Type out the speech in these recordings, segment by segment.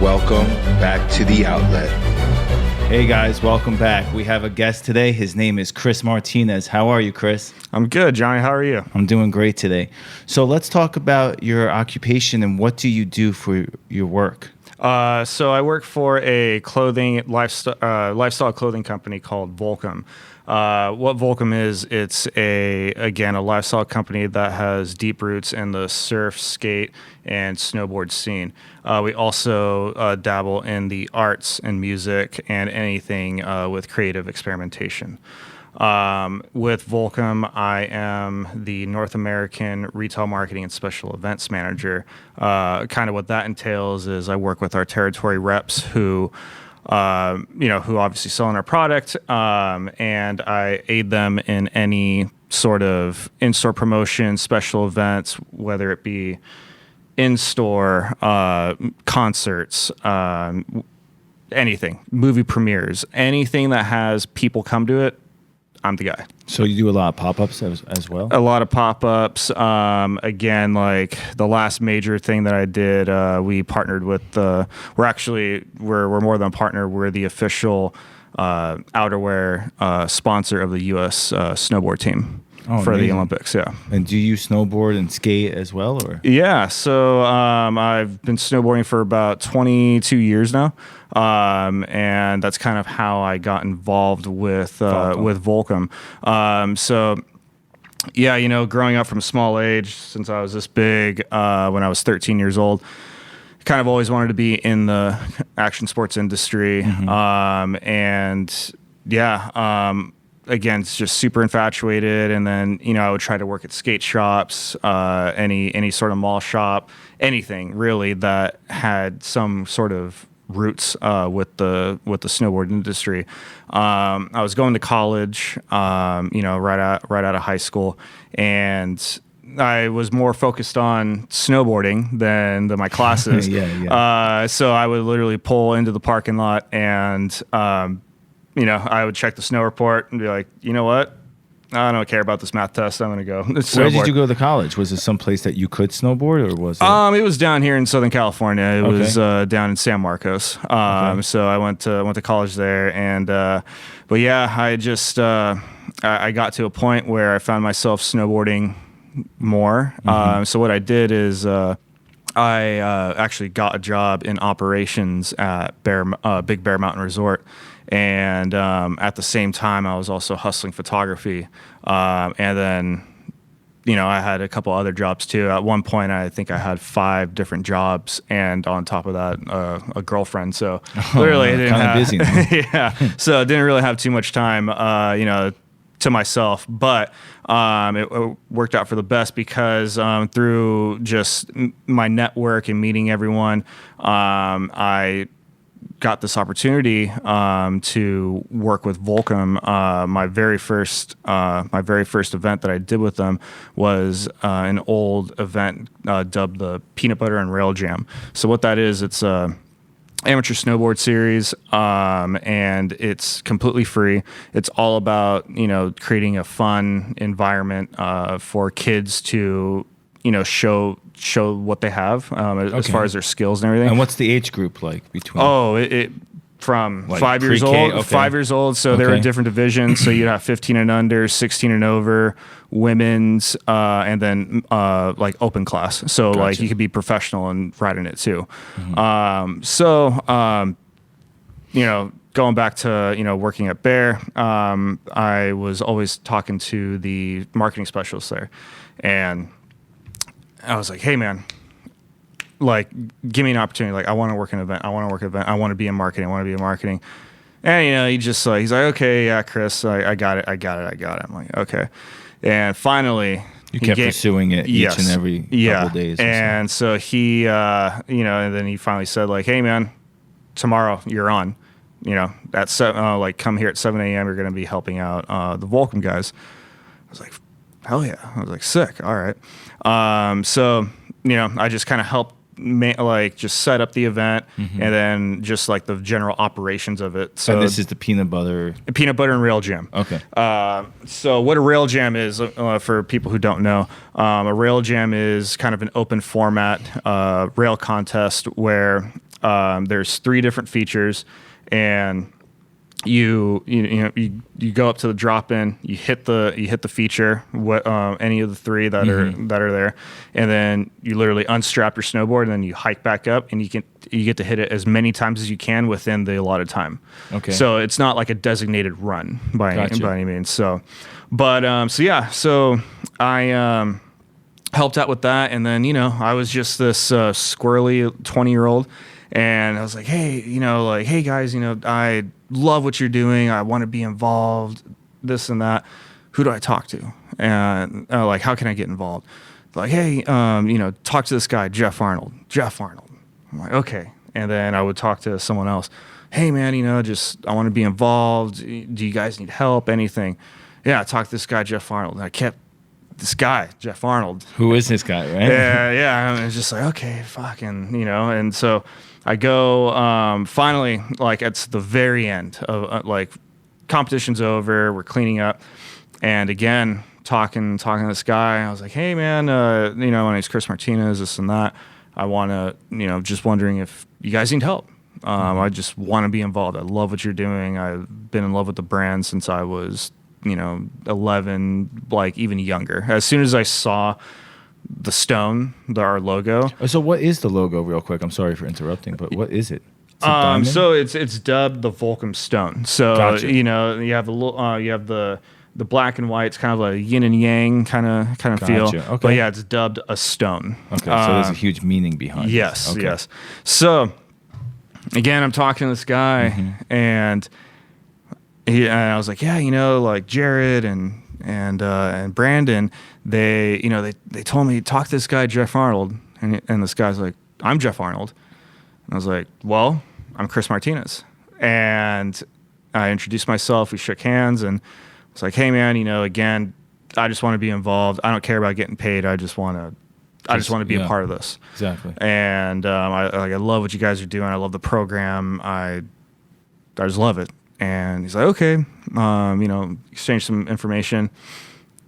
Welcome back to The Outlet. Hey guys, welcome back. We have a guest today. His name is Chris Martinez. How are you, Chris? I'm good, Johnny. How are you? I'm doing great today. So let's talk about your occupation and what do you do for your work? So I work for a lifestyle clothing company called Volcom. What Volcom is, it's a lifestyle company that has deep roots in the surf, skate, and snowboard scene. We also dabble in the arts and music and anything with creative experimentation. With Volcom, I am the North American Retail Marketing and Special Events Manager. Kind of what that entails is I work with our territory reps who obviously selling our product, and I aid them in any sort of in-store promotion, special events, whether it be in-store concerts, anything, movie premieres, anything that has people come to it. I'm the guy. So you do a lot of pop-ups as well? A lot of pop-ups. Again, like the last major thing that I did, we partnered with we're more than a partner. We're the official outerwear sponsor of the U.S. snowboard team for amazing. The Olympics. Yeah. And do you snowboard and skate as well, or? Yeah. So I've been snowboarding for about 22 years now. And that's kind of how I got involved with Volcom. Growing up from a small age, since I was this big, when I was 13 years old, kind of always wanted to be in the action sports industry. Again, it's just super infatuated. And then, I would try to work at skate shops, any sort of mall shop, anything really that had some sort of roots with the snowboard industry. I was going to college, right out of high school, and I was more focused on snowboarding than my classes. So I would literally pull into the parking lot and I would check the snow report and be like, you know what? I don't care about this math test. I'm going to go snowboard. Where did you go to college? Was it someplace that you could snowboard, or was it? It was down here in Southern California. It was down in San Marcos. So I went to college there, and I just I got to a point where I found myself snowboarding more. So what I did is I actually got a job in operations at Big Bear Mountain Resort. And at the same time, I was also hustling photography. And then, I had a couple other jobs too. At one point, I think I had 5 different jobs, and on top of that, a girlfriend. So literally, I didn't have busy. So I didn't really have too much time, to myself. But it worked out for the best because through just my network and meeting everyone, I got this opportunity to work with Volcom. My very first event that I did with them was an old event dubbed the Peanut Butter and Rail Jam. So what that is, it's a amateur snowboard series, and it's completely free. It's all about creating a fun environment for kids to show what they have as far as their skills and everything. And what's the age group like between? It from like 5 years pre-K? old. Okay. 5 years old. So there are different divisions. So you'd have 15 and under, 16 and over, women's, and then like open class. So like you could be professional and ride in it too. Going back to working at Bear, I was always talking to the marketing specialist there, and I was like, hey man, like give me an opportunity. Like I want to work an event. I want to be in marketing. And he just he's like, okay, yeah, Chris, I got it. I'm like, okay. And finally you kept pursuing it each and every couple days. And so he, and then he finally said like, hey man, tomorrow you're on, at come here at 7 a.m. You're going to be helping out the Volcom guys. I was like, hell yeah. I was like, sick. All right. I just kind of helped just set up the event, and then just like the general operations of it. So and this is the peanut butter and rail jam. Okay. So what a rail jam is, for people who don't know, a rail jam is kind of an open format rail contest where There's 3 different features, and you go up to the drop in, you hit the feature, any of the 3 that are there, and then you literally unstrap your snowboard, and then you hike back up, and you get to hit it as many times as you can within the allotted time. Okay. So it's not like a designated run by any means. So I helped out with that, and then I was just this squirrely 20-year-old, and I was like, hey, hey guys, I love what you're doing. I want to be involved, this and that. Who do I talk to? And like, how can I get involved? Like, hey, talk to this guy, Jeff Arnold. I'm like, okay. And then I would talk to someone else. Hey man, I want to be involved. Do you guys need help? Anything? Yeah, I talked to this guy, Jeff Arnold. And I kept this guy, Jeff Arnold. Who is this guy, right? Yeah. I was just like, okay, fucking, and so I go, finally, like it's the very end of like competition's over. We're cleaning up. And again, talking to this guy, I was like, hey man, my name's Chris Martinez, this and that. I want to, just wondering if you guys need help. I just want to be involved. I love what you're doing. I've been in love with the brand since I was, 11, like even younger. As soon as I saw the stone, our logo. So what is the logo, real quick? I'm sorry for interrupting, but what is it? So it's dubbed the Volcom stone. So Gotcha. you have the black and white. It's kind of a yin and yang kind of feel. Okay. But yeah, it's dubbed a stone. Okay, so there's a huge meaning behind yes, it. Yes. So again, I'm talking to this guy, and I was like, yeah, like Jared and Brandon, they told me talk to this guy Jeff Arnold, and this guy's like, I'm Jeff Arnold, and I was like, well, I'm Chris Martinez, and I introduced myself. We shook hands, and it's like, hey man, again, I just want to be involved. I don't care about getting paid. I just want to be a part of this. Exactly. And I love what you guys are doing. I love the program. I just love it. And he's like, okay, exchange some information.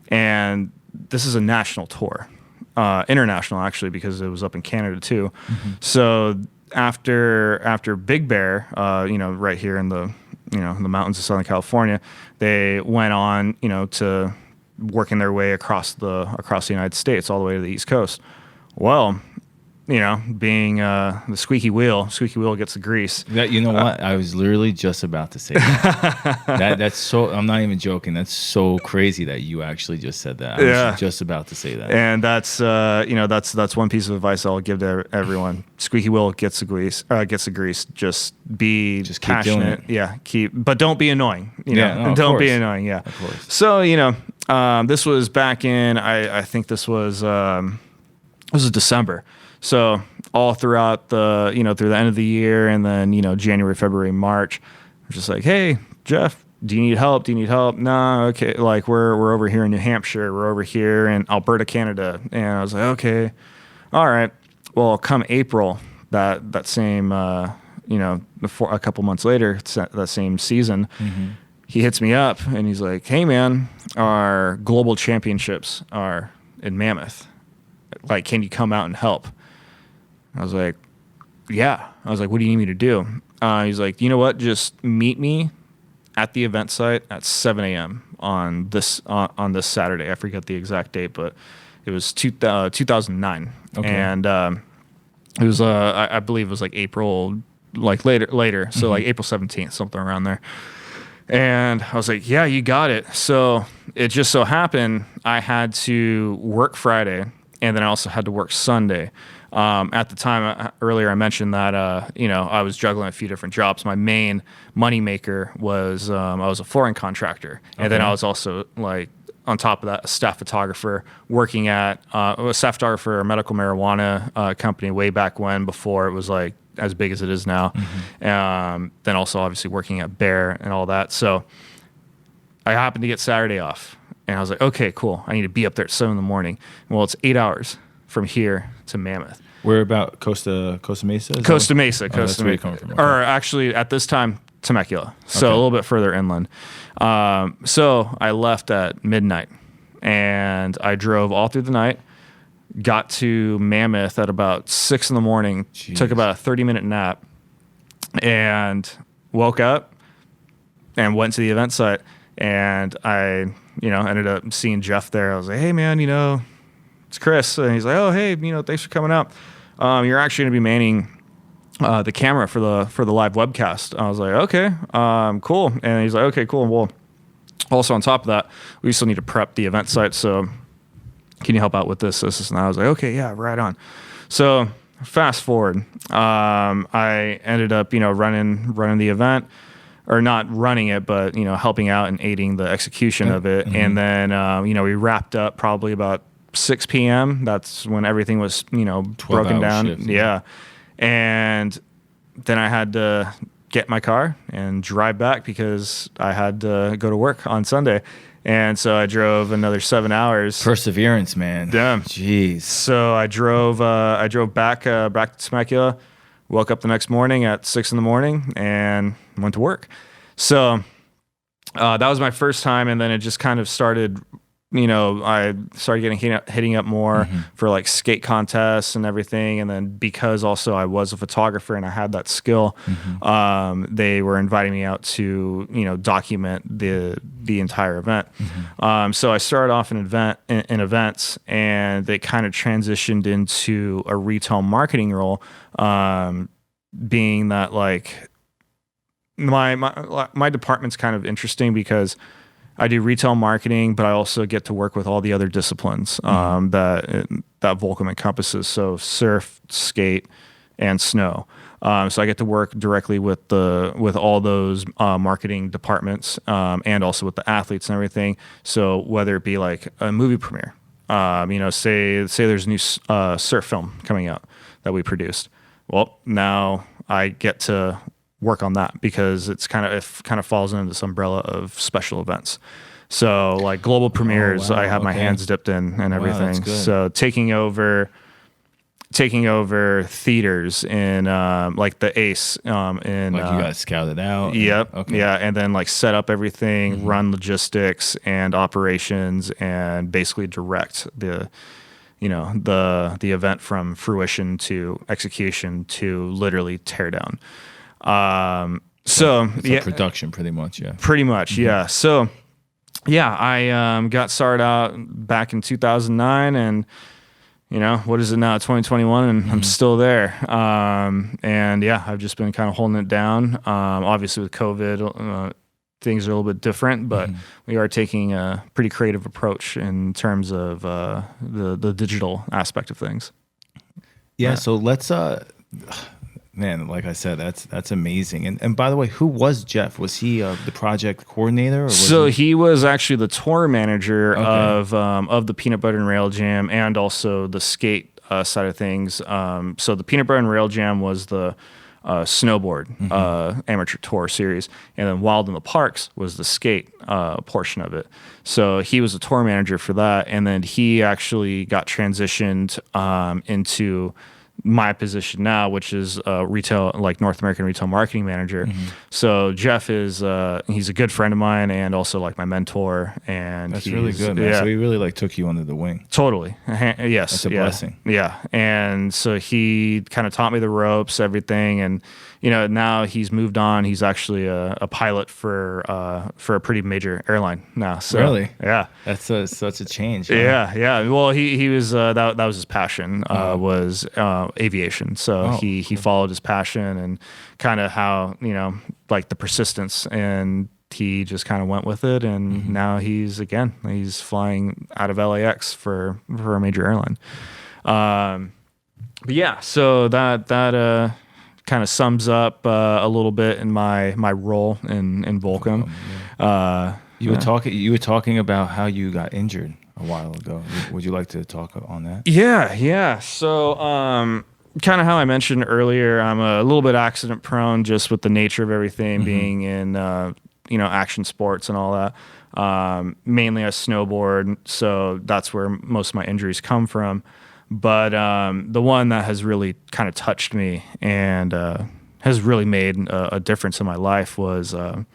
And this is a national tour, international actually, because it was up in Canada too. So after Big Bear, right here in the the mountains of Southern California, they went on, to working their way across the United States all the way to the East Coast. Well, being the squeaky wheel gets the grease. What? I was literally just about to say that. That's so. I'm not even joking. That's so crazy that you actually just said that. I was just about to say that. And that's that's one piece of advice I'll give to everyone. Squeaky wheel gets the grease. Just be passionate. Keep doing Yeah, but don't be annoying. Don't be annoying. Yeah. Of course. So this was back in I think this was December. So all throughout the through the end of the year, and then January, February, March, I'm just like, hey Jeff, do you need help? No, okay. Like we're over here in New Hampshire. We're over here in Alberta, Canada. And I was like, okay, all right. Well, come April, that same a couple months later, that same season, he hits me up and he's like, hey man, our global championships are in Mammoth. Like, can you come out and help? I was like, yeah. I was like, what do you need me to do? He's like, you know what? Just meet me at the event site at 7 a.m. on this Saturday. I forget the exact date, but it was 2009. Okay. And it was I believe it was like April, like later. So like April 17th, something around there. And I was like, yeah, you got it. So it just so happened I had to work Friday, and then I also had to work Sunday. At the time, earlier I mentioned that, I was juggling a few different jobs. My main moneymaker was I was a flooring contractor. And then I was also, like, on top of that, a staff photographer working at a staff photographer for a medical marijuana company way back when, before it was, like, as big as it is now. Then also, obviously, working at Bear and all that. So I happened to get Saturday off. And I was like, okay, cool. I need to be up there at 7 in. Well, it's 8 hours from here to Mammoth. Where about Costa Mesa? Costa Mesa. That's where you're coming from. Okay. Or actually, at this time, Temecula. So a little bit further inland. So I left at midnight, and I drove all through the night, got to Mammoth at about 6 in. Jeez. Took about a 30-minute nap, and woke up and went to the event site, and I, ended up seeing Jeff there. I was like, hey man, it's Chris. And he's like, oh, hey, thanks for coming out. You're actually going to be manning the camera for the live webcast. I was like, okay, cool. And he's like, okay, cool. Well, also on top of that, we still need to prep the event site. So can you help out with this? And I was like, okay, yeah, right on. So fast forward, I ended up, running the event, or not running it, but, helping out and aiding the execution of it. And then, we wrapped up probably about 6 p.m. That's when everything was, broken down. Shift, yeah. And then I had to get my car and drive back because I had to go to work on Sunday. And so I drove another 7 hours. Perseverance, man. Damn. Jeez. So I drove back to Temecula, woke up the next morning at 6 a.m. and went to work. So that was my first time. And then it just kind of started, I started hitting up more for like skate contests and everything. And then because also I was a photographer and I had that skill, they were inviting me out to, document the entire event. So I started off in events, and they kind of transitioned into a retail marketing role, being that like my department's kind of interesting because I do retail marketing, but I also get to work with all the other disciplines that Volcom encompasses. So surf, skate, and snow. So I get to work directly with all those marketing departments, and also with the athletes and everything. So whether it be like a movie premiere, say there's a new surf film coming out that we produced. Well, now I get to work on that because it kind of falls under this umbrella of special events. So like global premieres, I have my hands dipped in and everything. That's good. So taking over theaters in like the Ace in Like you got scouted out. Yep. Okay. Yeah, and then like set up everything, run logistics and operations, and basically direct the event from fruition to execution to literally tear down. So production pretty much, yeah. Pretty much, yeah. So yeah, I got started out back in 2009, and what is it now, 2021, and I'm still there. And yeah, I've just been kind of holding it down. Obviously with COVID, things are a little bit different, but we are taking a pretty creative approach in terms of the digital aspect of things. Yeah, so let's man, like I said, that's amazing. And by the way, who was Jeff? Was he the project coordinator? Or was he was actually the tour manager of the Peanut Butter and Rail Jam, and also the skate side of things. So the Peanut Butter and Rail Jam was the snowboard amateur tour series, and then Wild in the Parks was the skate portion of it. So he was the tour manager for that, and then he actually got transitioned into my position now, which is retail, like North American retail marketing manager. So Jeff is he's a good friend of mine and also like my mentor, and that's really good, man. So he really like took you under the wing. Totally. Yes. That's a blessing. Yeah. And so he kind of taught me the ropes, everything, and now he's moved on. He's actually a pilot for a pretty major airline now. So really? Yeah. That's such a change. Huh? Yeah. Well, he was that was his passion, was aviation. So he followed his passion and kind of how, like the persistence, and he just kind of went with it. And now he's flying out of LAX for a major airline. But yeah, so that kind of sums up a little bit in my role in Volcom. You were talking about how you got injured a while ago. Would you like to talk on that? Yeah. So kind of how I mentioned earlier, I'm a little bit accident prone just with the nature of everything, being in action sports and all that. Mainly I snowboard, so that's where most of my injuries come from. But the one that has really kind of touched me and has really made a difference in my life was a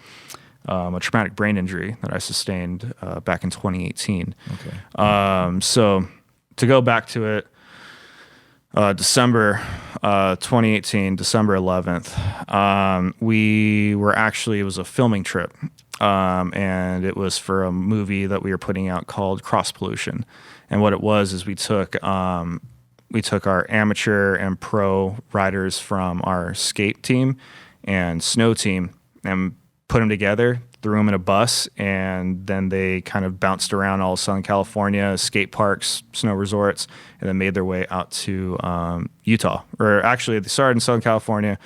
traumatic brain injury that I sustained back in 2018. Okay. So to go back to it, December 2018, December 11th. It was a filming trip, and it was for a movie that we were putting out called Cross Pollution. And what it was is we took our amateur and pro riders from our skate team and snow team and put them together, threw them in a bus, and then they kind of bounced around all of Southern California, skate parks, snow resorts, and then made their way out to Utah. Or actually, they started in Southern California,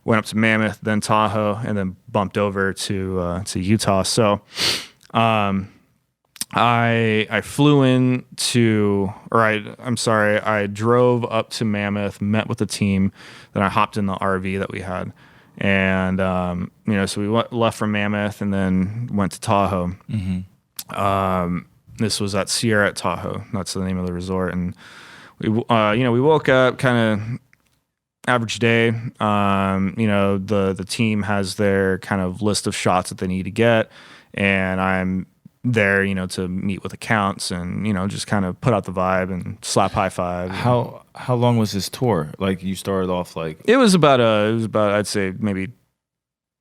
went up to Mammoth, then Tahoe, and then bumped over to Utah. So I flew in to, I drove up to Mammoth, met with the team, then I hopped in the RV that we had. And, so we left from Mammoth and then went to Tahoe. Mm-hmm. This was at Sierra at Tahoe. That's the name of the resort. And we woke up kind of average day. The team has their kind of list of shots that they need to get. And I'm there, to meet with accounts and, just kind of put out the vibe and slap high five. How long was this tour? Like you started off like... It was about I'd say maybe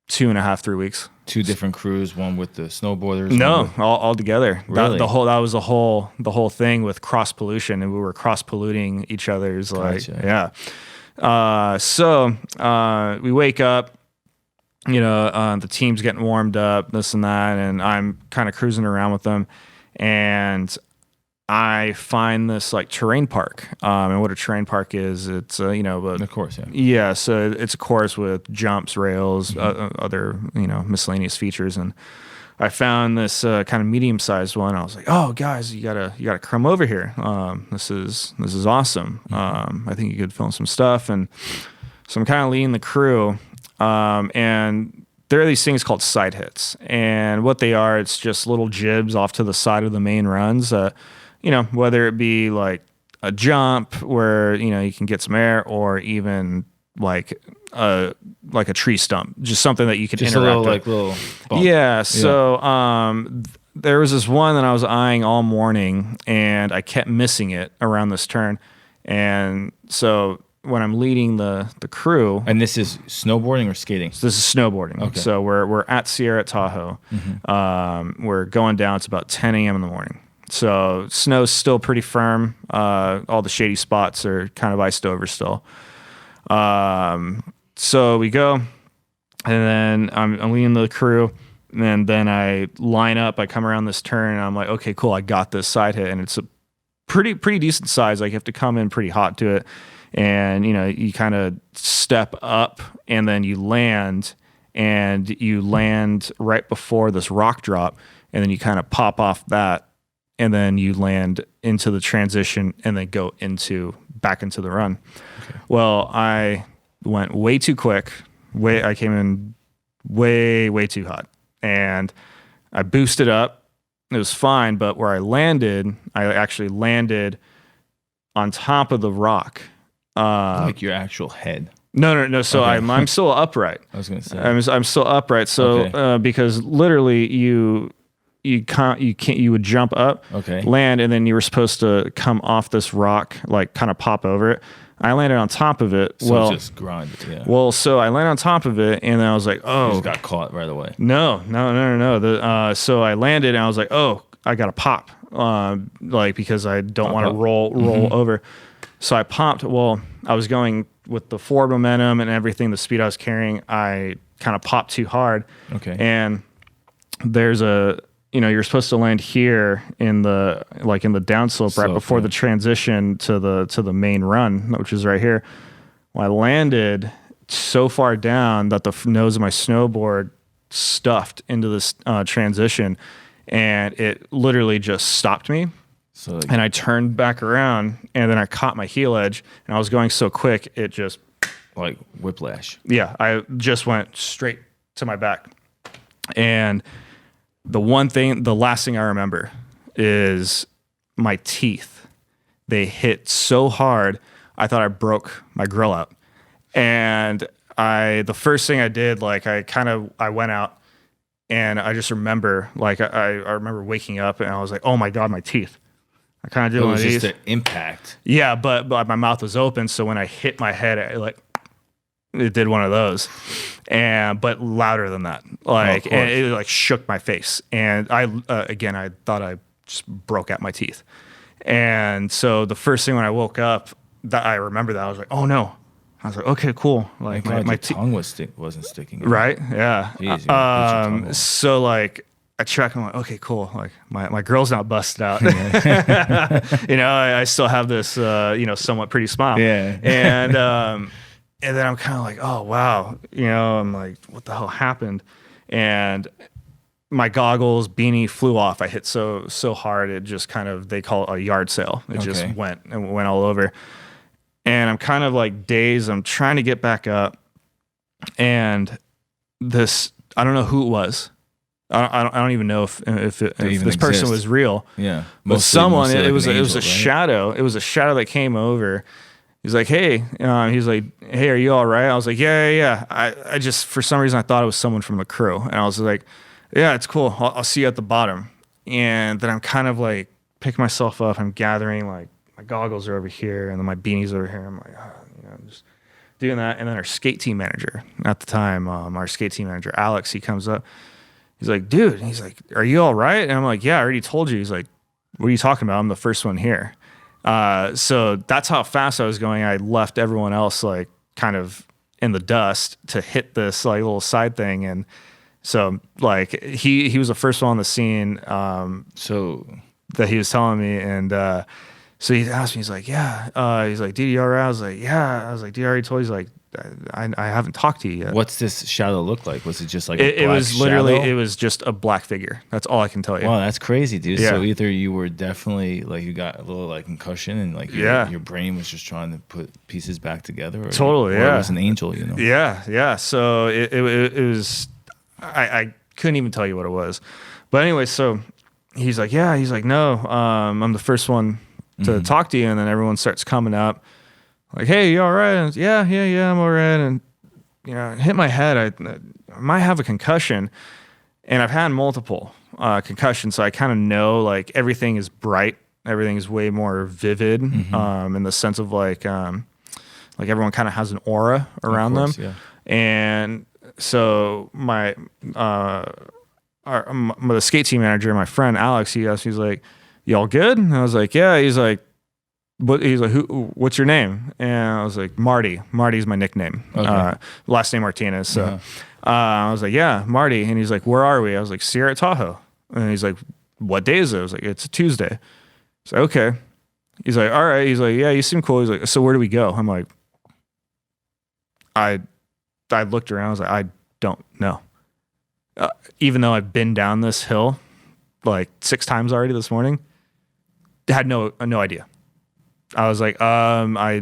2.5, 3 weeks. 2 different crews, one with the snowboarders? No, all together. Really? That was the whole thing with cross pollution, and we were cross polluting each other's Gotcha. So we wake up, the team's getting warmed up, this and that, and I'm kind of cruising around with them, and I find this like terrain park. And what a terrain park is, it's of course, yeah. So it's a course with jumps, rails, other miscellaneous features, and I found this kind of medium-sized one. I was like, "Oh, guys, you gotta come over here. This is awesome. I think you could film some stuff." And so I'm kind of leading the crew, and there are these things called side hits, and what they are, it's just little jibs off to the side of the main runs. Whether it be like a jump where you can get some air, or even like a tree stump, just something that you can just interact with. little bump. Yeah. So there was this one that I was eyeing all morning, and I kept missing it around this turn, and so when I'm leading the crew, and this is snowboarding or skating? This is snowboarding. Okay. So we're at Sierra at Tahoe. Mm-hmm. We're going down. It's about 10 a.m. in the morning. So snow's still pretty firm. All the shady spots are kind of iced over still. So we go, and then I'm leading the crew, and then I line up. I come around this turn, and I'm like, okay, cool. I got this side hit, and it's a pretty decent size. Like you have to come in pretty hot to it, and you kind of step up, and then you land right before this rock drop, and then you kind of pop off that. And then you land into the transition and then go back into the run. Okay. Well, I went way too quick. I came in way too hot. And I boosted up. It was fine, but where I actually landed on top of the rock. Like your actual head? No. So okay. I'm still upright. I was going to say. I'm still upright. So okay. Because literally you would jump up, okay, land, and then you were supposed to come off this rock, like kind of pop over it. I landed on top of it. So just grind, yeah. Well, so I landed on top of it, and then I was like, "Oh!" You just got caught right away. No. So I landed, and I was like, "Oh, I got to pop," because I don't want to roll over. So I popped. Well, I was going with the forward momentum and everything, the speed I was carrying. I kind of popped too hard. Okay, and there's you're supposed to land here in the downslope right before the transition to the main run, which is right here. Well, I landed so far down that the nose of my snowboard stuffed into this transition, and it literally just stopped me. And I turned back around, and then I caught my heel edge, and I was going so quick, it just like whiplash. Yeah, I just went straight to my back, and the last thing I remember is my teeth. They hit so hard, I thought I broke my grill out. And the first thing I did, I went out, and I just remember, I remember waking up, and I was like, oh my God, my teeth. I kind of did It one was of just these. the impact. Yeah, but my mouth was open, so when I hit my head, it did one of those, but louder than that. Like, and it like shook my face, and I thought I just broke out my teeth. And so the first thing when I woke up, that I remember that I was like, oh no. I was like, okay, cool. Like my tongue wasn't sticking out. Right? Yeah. Jeez, so like I check, I'm like, okay, cool. Like my girl's not busted out. I still have this somewhat pretty smile. Yeah. And then I'm kind of like, oh wow. I'm like, what the hell happened? And my goggles, beanie flew off. I hit so hard it just kind of, they call it a yard sale. It just went all over. And I'm kind of like dazed. I'm trying to get back up, and I don't know who it was. I don't even know if this person was real. Yeah, but someone. It was a shadow. It was a shadow that came over. He's like, hey. He's like, hey, are you all right? I was like, yeah. I just, for some reason, I thought it was someone from the crew, and I was like, yeah, it's cool. I'll see you at the bottom. And then I'm kind of like picking myself up. I'm gathering, like, my goggles are over here, and then my beanie's over here. I'm like, I'm just doing that. And then our skate team manager at the time, Alex, he comes up. He's like, dude, he's like, are you all right? And I'm like, yeah, I already told you. He's like, what are you talking about? I'm the first one here. So that's how fast I was going. I left everyone else like kind of in the dust to hit this like little side thing. And so like he was the first one on the scene. So that he was telling me. And, so he asked me, he's like, yeah. He's like, dude, you all right? I was like, yeah. I was like, dude, I already told you. He's like, I haven't talked to you yet. What's this shadow look like? Was it just like it was literally shadow? It was just a black figure. That's all I can tell you. Wow, that's crazy, dude. Yeah. So either you were definitely like you got a little like concussion and like your brain was just trying to put pieces back together. Or, totally, or yeah. It was an angel, Yeah. So it was. I couldn't even tell you what it was, but anyway, so he's like, yeah. He's like, no, I'm the first one to talk to you, and then everyone starts coming up like, hey, you all right? And yeah, I'm all right. And hit my head. I might have a concussion, and I've had multiple concussions, so I kind of know like everything is bright, everything is way more vivid, in the sense of like everyone kind of has an aura around them. Yeah. And so the skate team manager, my friend Alex, he asked, he's like, y'all good? And I was like, yeah. He's like, what's your name? And I was like, Marty. Marty's my nickname. Okay. Last name Martinez. So I was like, yeah, Marty. And he's like, where are we? I was like, Sierra Tahoe. And he's like, what day is it? I was like, it's a Tuesday. He's like, okay. He's like, all right. He's like, yeah, you seem cool. He's like, so where do we go? I'm like, I looked around. I was like, I don't know. Even though I've been down this hill like 6 times already this morning, had no idea. I was like, I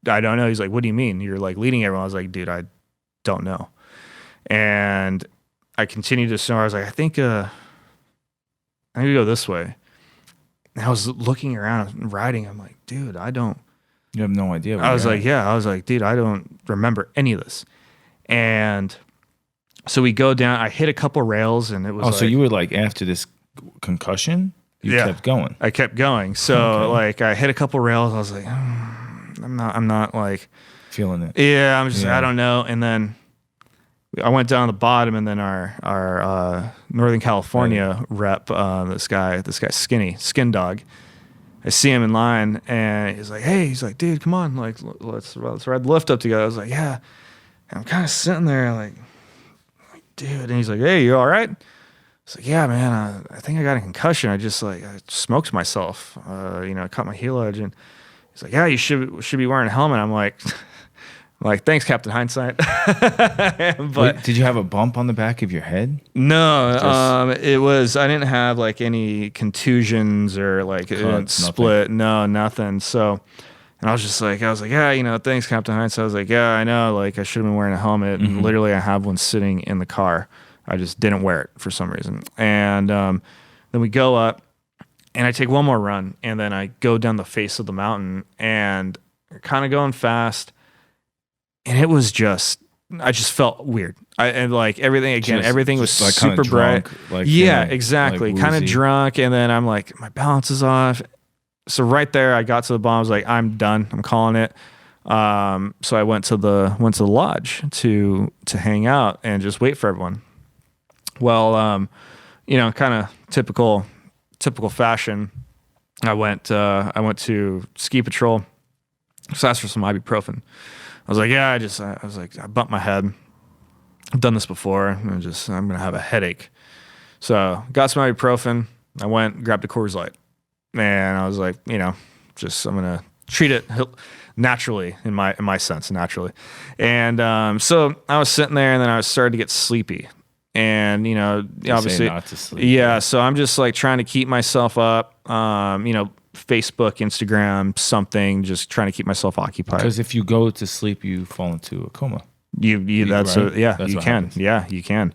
don't know. He's like, what do you mean? You're like leading everyone. I was like, dude, I don't know. And I continued to snore. I was like, I think we go this way. And I was looking around and riding. I'm like, dude, I don't. You have no idea. I was like, yeah. I was like, dude, I don't remember any of this. And so we go down. I hit a couple rails, and it was. Oh, so you were like after this concussion? You kept going. I kept going. So like I hit a couple rails. I was like, I'm not like feeling it. Yeah, I'm just I don't know. And then I went down to the bottom, and then our Northern California rep, this guy Skin Dog. I see him in line, and he's like, hey, he's like, dude, come on, like let's ride the lift up together. I was like, yeah. And I'm kind of sitting there like, dude, and he's like, hey, you all right? It's like, yeah, man, I think I got a concussion. I smoked myself, I cut my heel edge. And he's like, yeah, you should be wearing a helmet. I'm like, thanks, Captain Hindsight. But wait, did you have a bump on the back of your head? No, it was, I didn't have like any contusions or like it didn't split. No, nothing. So, and I was like, yeah, thanks, Captain Hindsight. I was like, yeah, I know, like I should have been wearing a helmet. And literally I have one sitting in the car. I just didn't wear it for some reason. And then we go up, and I take one more run, and then I go down the face of the mountain, and kind of going fast. And it was I just felt weird. And like everything was like super bright. Drunk, exactly. Like kind of drunk. And then I'm like, my balance is off. so right there, I got to the bottom. I was like, I'm done. I'm calling it. So I went to the lodge to hang out and just wait for everyone. Well, you know, kind of typical fashion. I went to ski patrol. Just asked for some ibuprofen. I was like, yeah, I bumped my head. I've done this before. I'm gonna have a headache. So got some ibuprofen. I went, grabbed a Coors Light, and I was like, you know, I'm gonna treat it naturally in my sense, naturally. And so I was sitting there, and then I was starting to get sleepy. And, you know, obviously, not to sleep. Yeah. So I'm just like trying to keep myself up, you know, Facebook, Instagram, something, just trying to keep myself occupied. Because if you go to sleep, you fall into a coma. That's right? Yeah, That's you what can. happens. Yeah, you can.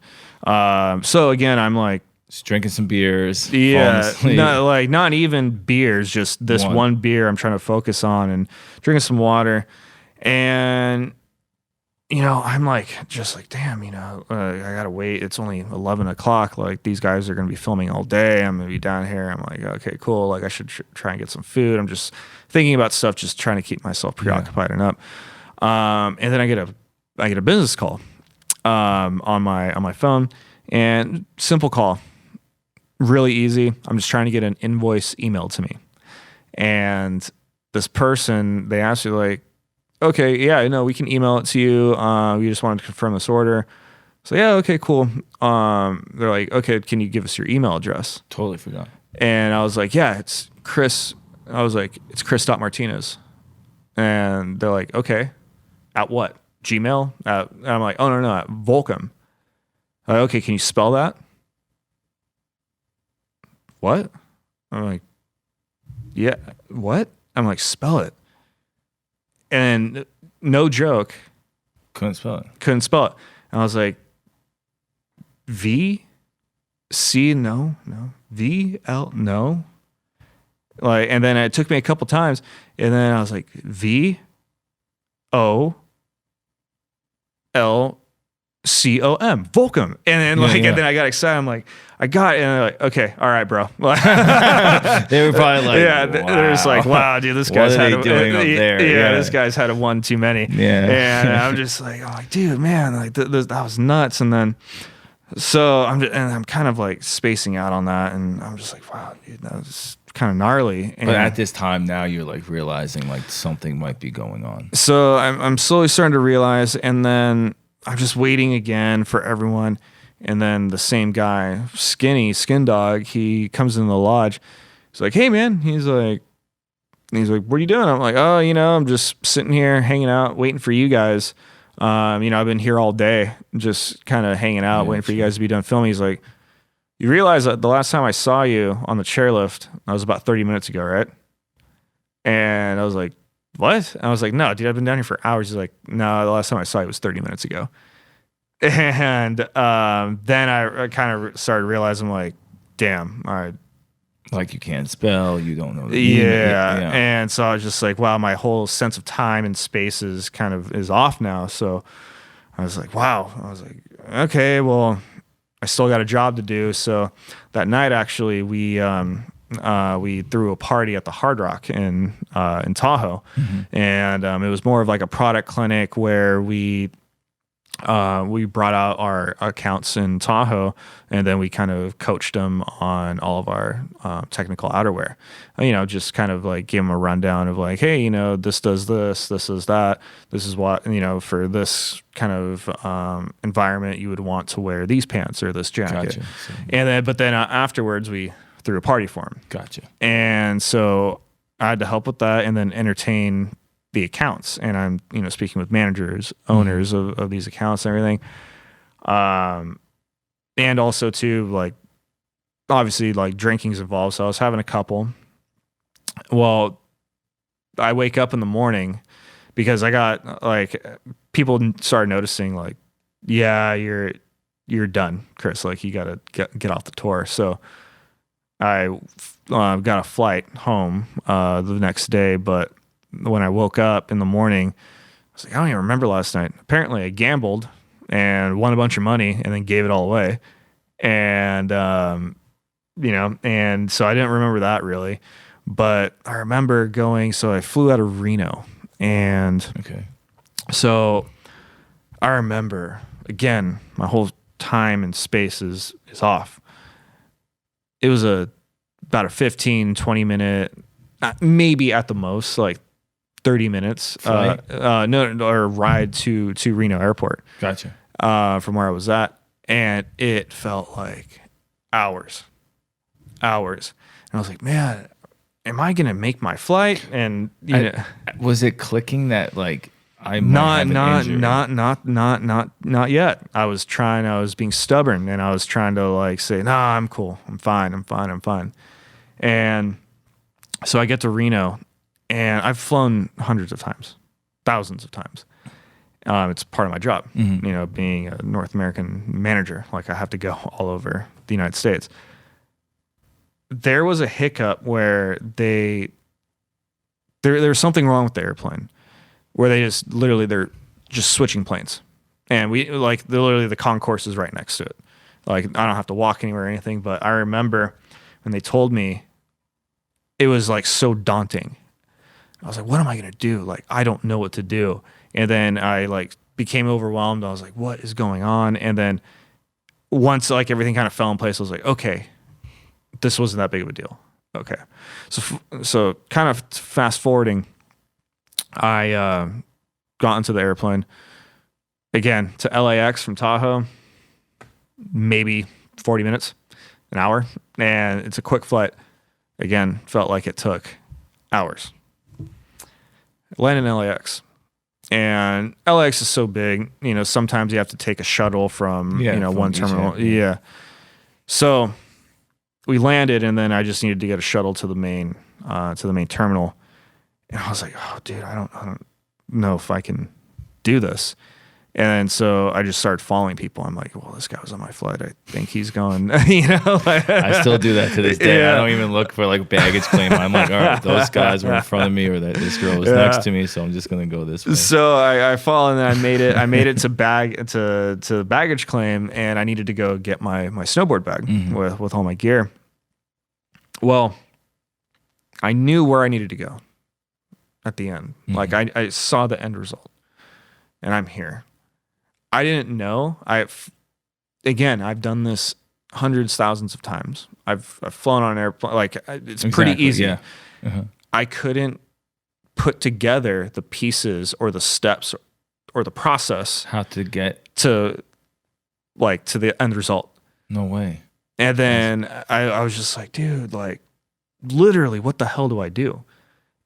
So again, I'm like, Just drinking some beers. yeah, falling asleep. not even beers, just this one beer I'm trying to focus on, and drinking some water. And, you know, I'm like, just like, damn, you know, I gotta wait. It's only 11 o'clock. Like, these guys are gonna be filming all day. I'm gonna be down here. I'm like, okay, cool. Like, I should try and get some food. I'm just thinking about stuff, just trying to keep myself preoccupied and up. And then I get a business call on my phone, and simple call, really easy. I'm just trying to get an invoice emailed to me, and this person, they asked you like, okay, yeah, no, we can email it to you. We just wanted to confirm this order. So yeah, okay, cool. They're like, okay, can you give us your email address? Totally forgot. And I was like, yeah, it's Chris. I was like, it's Chris.Martinez. And they're like, okay, at what? Gmail? And I'm like, oh, no, at Volcom. Like, okay, can you spell that? What? I'm like, yeah, what? I'm like, spell it. And no joke, Couldn't spell it. And I was like, V C, no, V L, no. Like, and then it took me a couple times, and then I was like, V O L C-O-M, Volcom. And then and then I got excited. I'm like, I got it. And they're like, okay, all right, bro. They were probably like, yeah, wow. they're just like, wow, dude, this guy's What are they doing up there? Yeah, this guy's had a one too many. Yeah. And I'm just like, dude, man, like that was nuts. And then, so I'm kind of like spacing out on that. And I'm just like, wow, dude, that was kind of gnarly. And But at this time now, you're like realizing like something might be going on. so I'm slowly starting to realize, and then I'm just waiting again for everyone. And then the same guy, skin dog, he comes in the lodge. He's like, hey man, he's like, what are you doing? I'm like, oh, you know, I'm just sitting here hanging out, waiting for you guys. You know, I've been here all day, just kind of hanging out, waiting for you guys to be done filming. He's like, you realize that the last time I saw you on the chairlift, that was about 30 minutes ago, right? And I was like, what? And I was like, no, dude, I've been down here for hours. He's like, no, the last time I saw you was 30 minutes ago. And then I kind of started realizing, like, damn, all right. Like you can't spell, you don't know. Yeah. And so I was just like, wow, my whole sense of time and space is off now. So I was like, wow. I was like, okay, well, I still got a job to do. So that night, actually, we threw a party at the Hard Rock in Tahoe. Mm-hmm. And it was more of like a product clinic where we brought out our accounts in Tahoe, and then we kind of coached them on all of our technical outerwear. You know, just kind of like give them a rundown of like, hey, you know, this does this is that, this is what, you know, for this kind of environment, you would want to wear these pants or this jacket. Gotcha. And then afterwards, we threw a party for them. Gotcha. And so I had to help with that, and then entertain the accounts, and I'm, you know, speaking with managers, owners of these accounts and everything. And also too, like, obviously like drinking's involved. So I was having a couple. Well, I wake up in the morning because I got like, people started noticing like, yeah, you're done, Chris. Like, you got to get off the tour. So I got a flight home the next day, but when I woke up in the morning, I was like, I don't even remember last night. Apparently I gambled and won a bunch of money and then gave it all away. And, you know, and so I didn't remember that really. But I remember going, so I flew out of Reno, and so I remember, again, my whole time and space is off. It was about a 15, 20 minute, maybe at the most, like 30 minutes, or ride to Reno Airport. Gotcha. From where I was at. And it felt like hours. And I was like, man, am I going to make my flight? And was it clicking that like I might have an injury? Not yet. I was being stubborn, and I was trying to like say, nah, I'm cool. I'm fine. And so I get to Reno, and I've flown hundreds of times, thousands of times. It's part of my job, being a North American manager. Like I have to go all over the United States. There was a hiccup where there was something wrong with the airplane, where they're just switching planes, and we like literally the concourse is right next to it. Like I don't have to walk anywhere or anything. But I remember when they told me, it was like so daunting. I was like, what am I gonna do? Like I don't know what to do. And then I like became overwhelmed. I was like, what is going on? And then once like everything kind of fell in place, I was like, okay, this wasn't that big of a deal. Okay. So kind of fast forwarding, I got into the airplane again to LAX from Tahoe, maybe 40 minutes, an hour. And it's a quick flight. Again, felt like it took hours. Landed in LAX. And LAX is so big, sometimes you have to take a shuttle from, one terminal. Yeah. So we landed, and then I just needed to get a shuttle to the main terminal. And I was like, oh dude, I don't know if I can do this. And so I just started following people. I'm like, well, this guy was on my flight. I think he's going, I still do that to this day. Yeah. I don't even look for like baggage claim. I'm like, all right, those guys were in front of me, or that this girl was next to me, so I'm just gonna go this way. So I follow, and then I made it to baggage claim, and I needed to go get my snowboard bag with all my gear. Well, I knew where I needed to go at the end. Like I saw the end result, and I'm here. I didn't know. I've done this hundreds, thousands of times. I've flown on an airplane. Like it's pretty easy. Yeah. I couldn't put together the pieces or the steps or the process how to get to the end result. No way. And then I was just like, dude, like literally, what the hell do I do?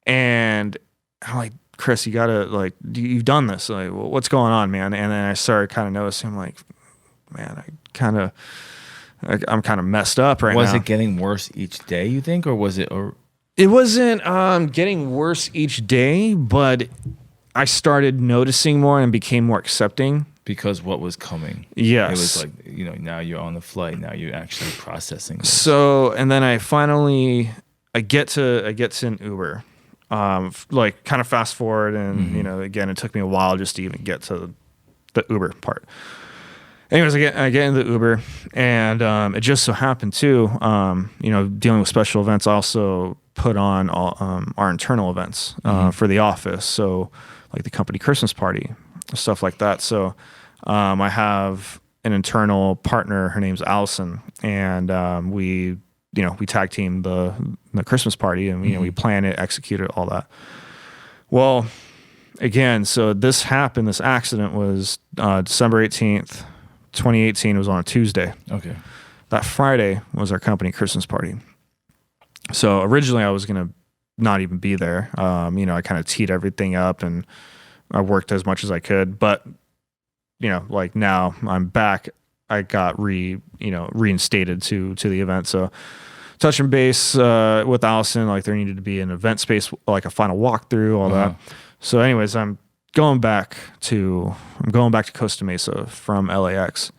And I'm like, Chris, you gotta like, you've done this. Like, well, what's going on, man? And then I started kind of noticing, I'm like, man, I'm kind of messed up right now. Was it getting worse each day, you think, or was it? Or it wasn't getting worse each day, but I started noticing more and became more accepting. Because what was coming. Yes. It was like, now you're on the flight. Now you're actually processing this. So, and then I get to an Uber. Like kind of fast forward, and again, it took me a while just to even get to the Uber part. Anyways, I get in the Uber, and it just so happened too, dealing with special events, I also put on all, our internal events for the office. So like the company Christmas party, stuff like that. So I have an internal partner. Her name's Allison, and we tag team the Christmas party, and we plan it, execute it, all that. Well, again, so this happened. This accident was December 18th, 2018. It was on a Tuesday. Okay. That Friday was our company Christmas party. So originally I was gonna not even be there. I kind of teed everything up, and I worked as much as I could. But like now I'm back. I got reinstated to the event. So touching base with Allison, like there needed to be an event space, like a final walkthrough, all that. So anyways, I'm going back to Costa Mesa from LAX.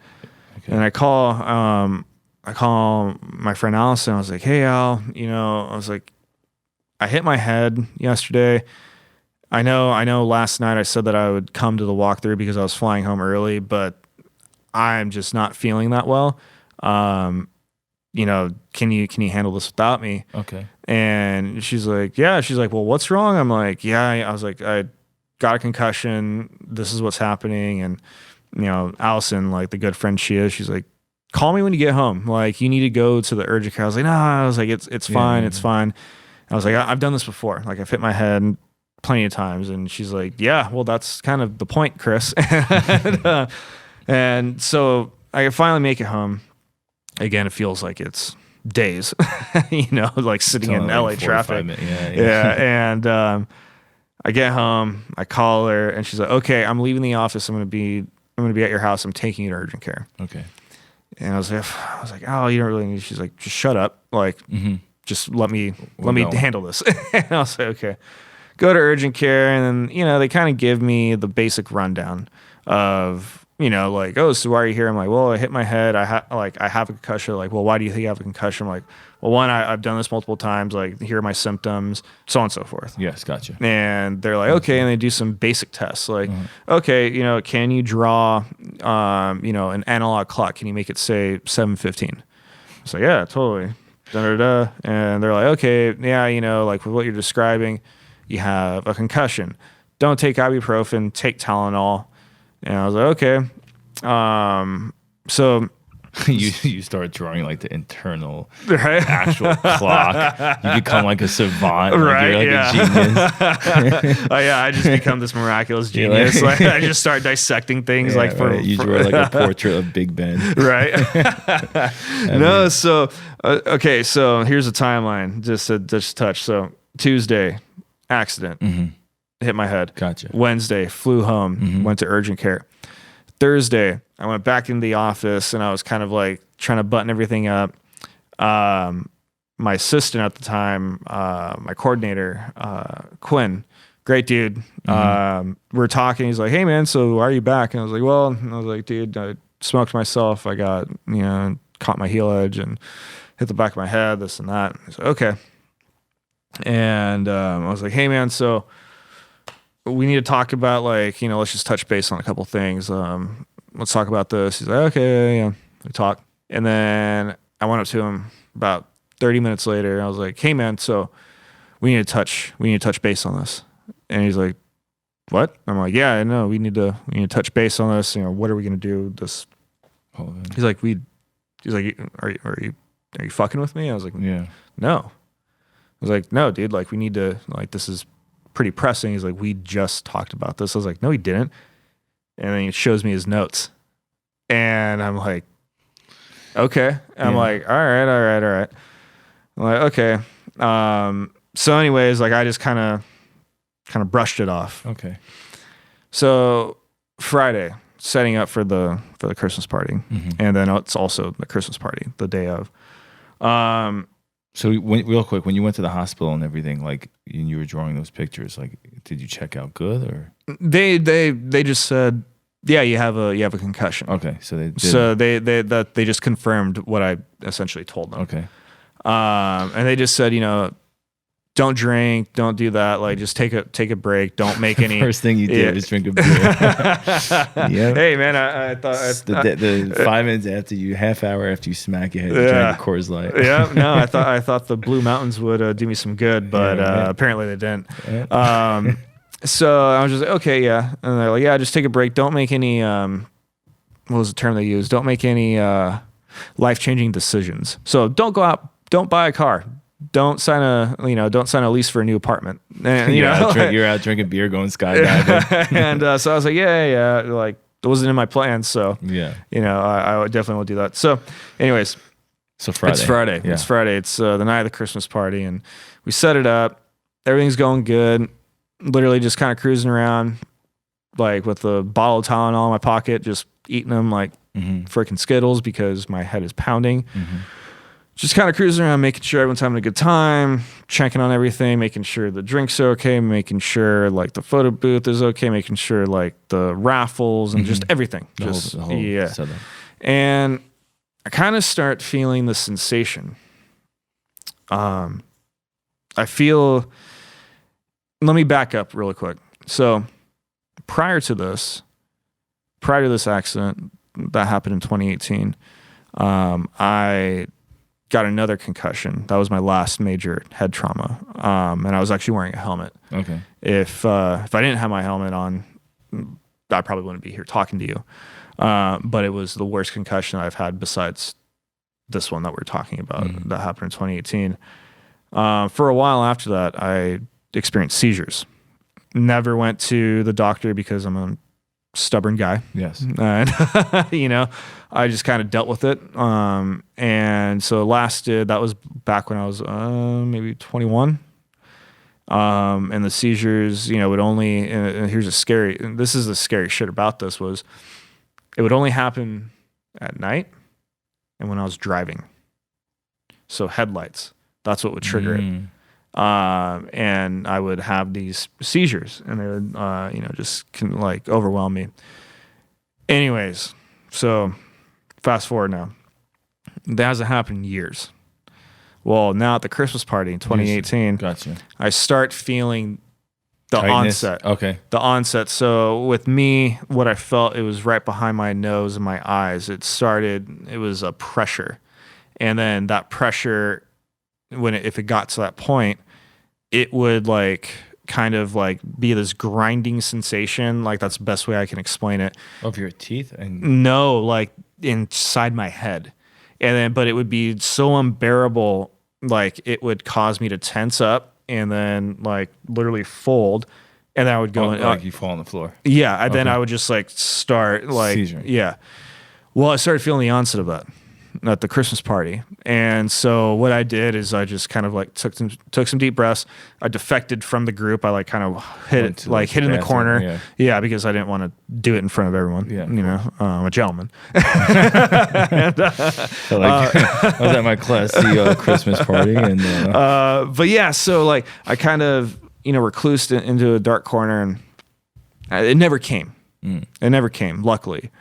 Okay. And I call my friend Allison. I was like, hey Al, I was like, I hit my head yesterday. I know last night I said that I would come to the walkthrough because I was flying home early, but I'm just not feeling that well. can you handle this without me? Okay. And she's like, yeah. She's like, well, what's wrong? I'm like, yeah. I was like, I got a concussion. This is what's happening. And, Allison, like the good friend she is, she's like, call me when you get home. Like, you need to go to the urgent care. I was like, no. I was like, it's fine. It's fine. I was like, I've done this before. Like, I've hit my head plenty of times. And she's like, yeah, well, that's kind of the point, Chris. And so I finally make it home. Again, it feels like it's days, like sitting in LA traffic. Yeah. And I get home, I call her, and she's like, okay, I'm leaving the office. I'm going to be at your house. I'm taking you to urgent care. Okay. And I was like, oh, you don't really need. She's like, just shut up. Like, just let me handle this. And I was like, okay. Go to urgent care, and then they kind of give me the basic rundown of like, oh, so why are you here? I'm like, well, I hit my head. I have a concussion. Like, well, why do you think you have a concussion? I'm like, well, one, I've done this multiple times. Like, here are my symptoms, so on and so forth. Yes, gotcha. And they're like, okay, and they do some basic tests. Like, okay, can you draw, an analog clock? Can you make it say 7:15? So yeah, totally. Da-da-da. And they're like, okay, yeah, like with what you're describing, you have a concussion. Don't take ibuprofen, take Tylenol. And I was like, okay. So you start drawing like the internal actual clock. You become like a savant. Right. Like you're like a genius. Oh yeah. I just become this miraculous genius. Like, I just start dissecting things. You draw like a portrait of Big Ben. Right. No. So, okay. So here's a timeline. Just touch. So Tuesday, accident. Hit my head. Gotcha. Wednesday, flew home, went to urgent care. Thursday, I went back into the office and I was kind of like trying to button everything up. My assistant at the time, my coordinator, Quinn, great dude. We're talking. He's like, hey man, so why are you back? And I was like, well, dude, I smoked myself. I got, caught my heel edge and hit the back of my head, this and that. He's like, okay. And I was like, hey man, so we need to talk about let's just touch base on a couple things. Let's talk about this. He's like, okay, yeah. We talked. And then I went up to him about 30 minutes later. And I was like, hey man, so we need to touch base on this. And he's like, what? I'm like, yeah, I know. We need to touch base on this. What are we going to do this? He's like, are you fucking with me? I was like, yeah, no. I was like, no, dude, we need to, this is pretty pressing. He's like, we just talked about this. I was like, no, he didn't. And then he shows me his notes. And I'm like, okay. I'm like, all right. I'm like, okay. So anyways, I just kind of brushed it off. Okay. So Friday, setting up for the Christmas party. And then it's also the Christmas party, the day of. So real quick, when you went to the hospital and everything, and you were drawing those pictures, did you check out good or? They just said, yeah, you have a concussion. Okay, so they just confirmed what I essentially told them. Okay, and they just said, don't drink, don't do that. Just take a break. Don't make any. First thing you did was drink a beer. Yeah. Hey man, I thought the 5 minutes after you, half hour after you smack your head, you drank a Coors Light. Yeah. No, I thought the Blue Mountains would do me some good, but apparently they didn't. Yeah. So I was just like, okay, yeah. And they're like, yeah, just take a break. Don't make any. What was the term they used? Don't make any life-changing decisions. So don't go out. Don't buy a car. Don't sign a lease for a new apartment. And, you're out drinking beer, going skydiving. And so I was like, yeah. It wasn't in my plans. So yeah, I definitely will do that. So, anyways, Friday. It's Friday. Yeah. It's Friday. It's the night of the Christmas party, and we set it up. Everything's going good. Literally just kind of cruising around, with a bottle of Tylenol in my pocket, just eating them freaking Skittles because my head is pounding. Just kind of cruising around, making sure everyone's having a good time, checking on everything, making sure the drinks are okay, making sure the photo booth is okay, making sure the raffles and just everything. The whole setup. And I kind of start feeling the sensation. I feel. Let me back up really quick. So prior to this accident that happened in 2018, I got another concussion. That was my last major head trauma. And I was actually wearing a helmet. Okay. If I didn't have my helmet on, I probably wouldn't be here talking to you. But it was the worst concussion I've had besides this one that we're talking about that happened in 2018. For a while after that, I experienced seizures. Never went to the doctor because I'm a stubborn guy. Yes. And, I just kind of dealt with it. And so it lasted, that was back when I was maybe 21. And the seizures, would only, and this is the scary shit about this was it would only happen at night and when I was driving. So headlights, that's what would trigger it. And I would have these seizures and they would, just overwhelm me. Anyways, so fast forward now. That hasn't happened in years. Well, now at the Christmas party in 2018, Gotcha. I start feeling the Tightness. onset. Okay. The onset. So with me, what I felt, it was right behind my nose and my eyes. It was a pressure. And then that pressure, if it got to that point, it would kind of be this grinding sensation. That's the best way I can explain it. Of your teeth? And No, inside my head. And then, but it would be so unbearable, it would cause me to tense up and then literally fold. And then I would go you fall on the floor. Yeah. Then I would just start seizure. Yeah. Well, I started feeling the onset of that at the Christmas party. And so what I did is I just kind of took some deep breaths. I defected from the group. I kind of hid in the corner. Yeah. Because I didn't want to do it in front of everyone. Yeah. I'm a gentleman. I was at my class CEO Christmas party and but yeah, so I kind of, reclused into a dark corner and it never came. It never came, luckily.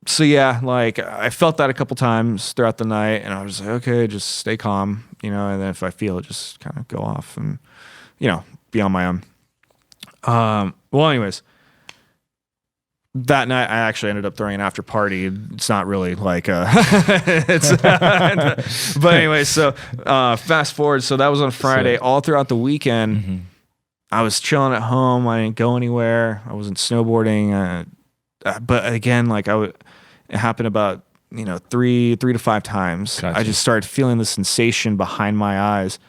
So yeah, I felt that a couple times throughout the night and I was like, okay, just stay calm, and then if I feel it, just kind of go off and, be on my own. Well, anyways, that night I actually ended up throwing an after party. It's not really but anyway, so fast forward. So that was on Friday. All throughout the weekend, I was chilling at home. I didn't go anywhere. I wasn't snowboarding. But again, it happened about 3 to 5 times. Gotcha. I just started feeling the sensation behind my eyes,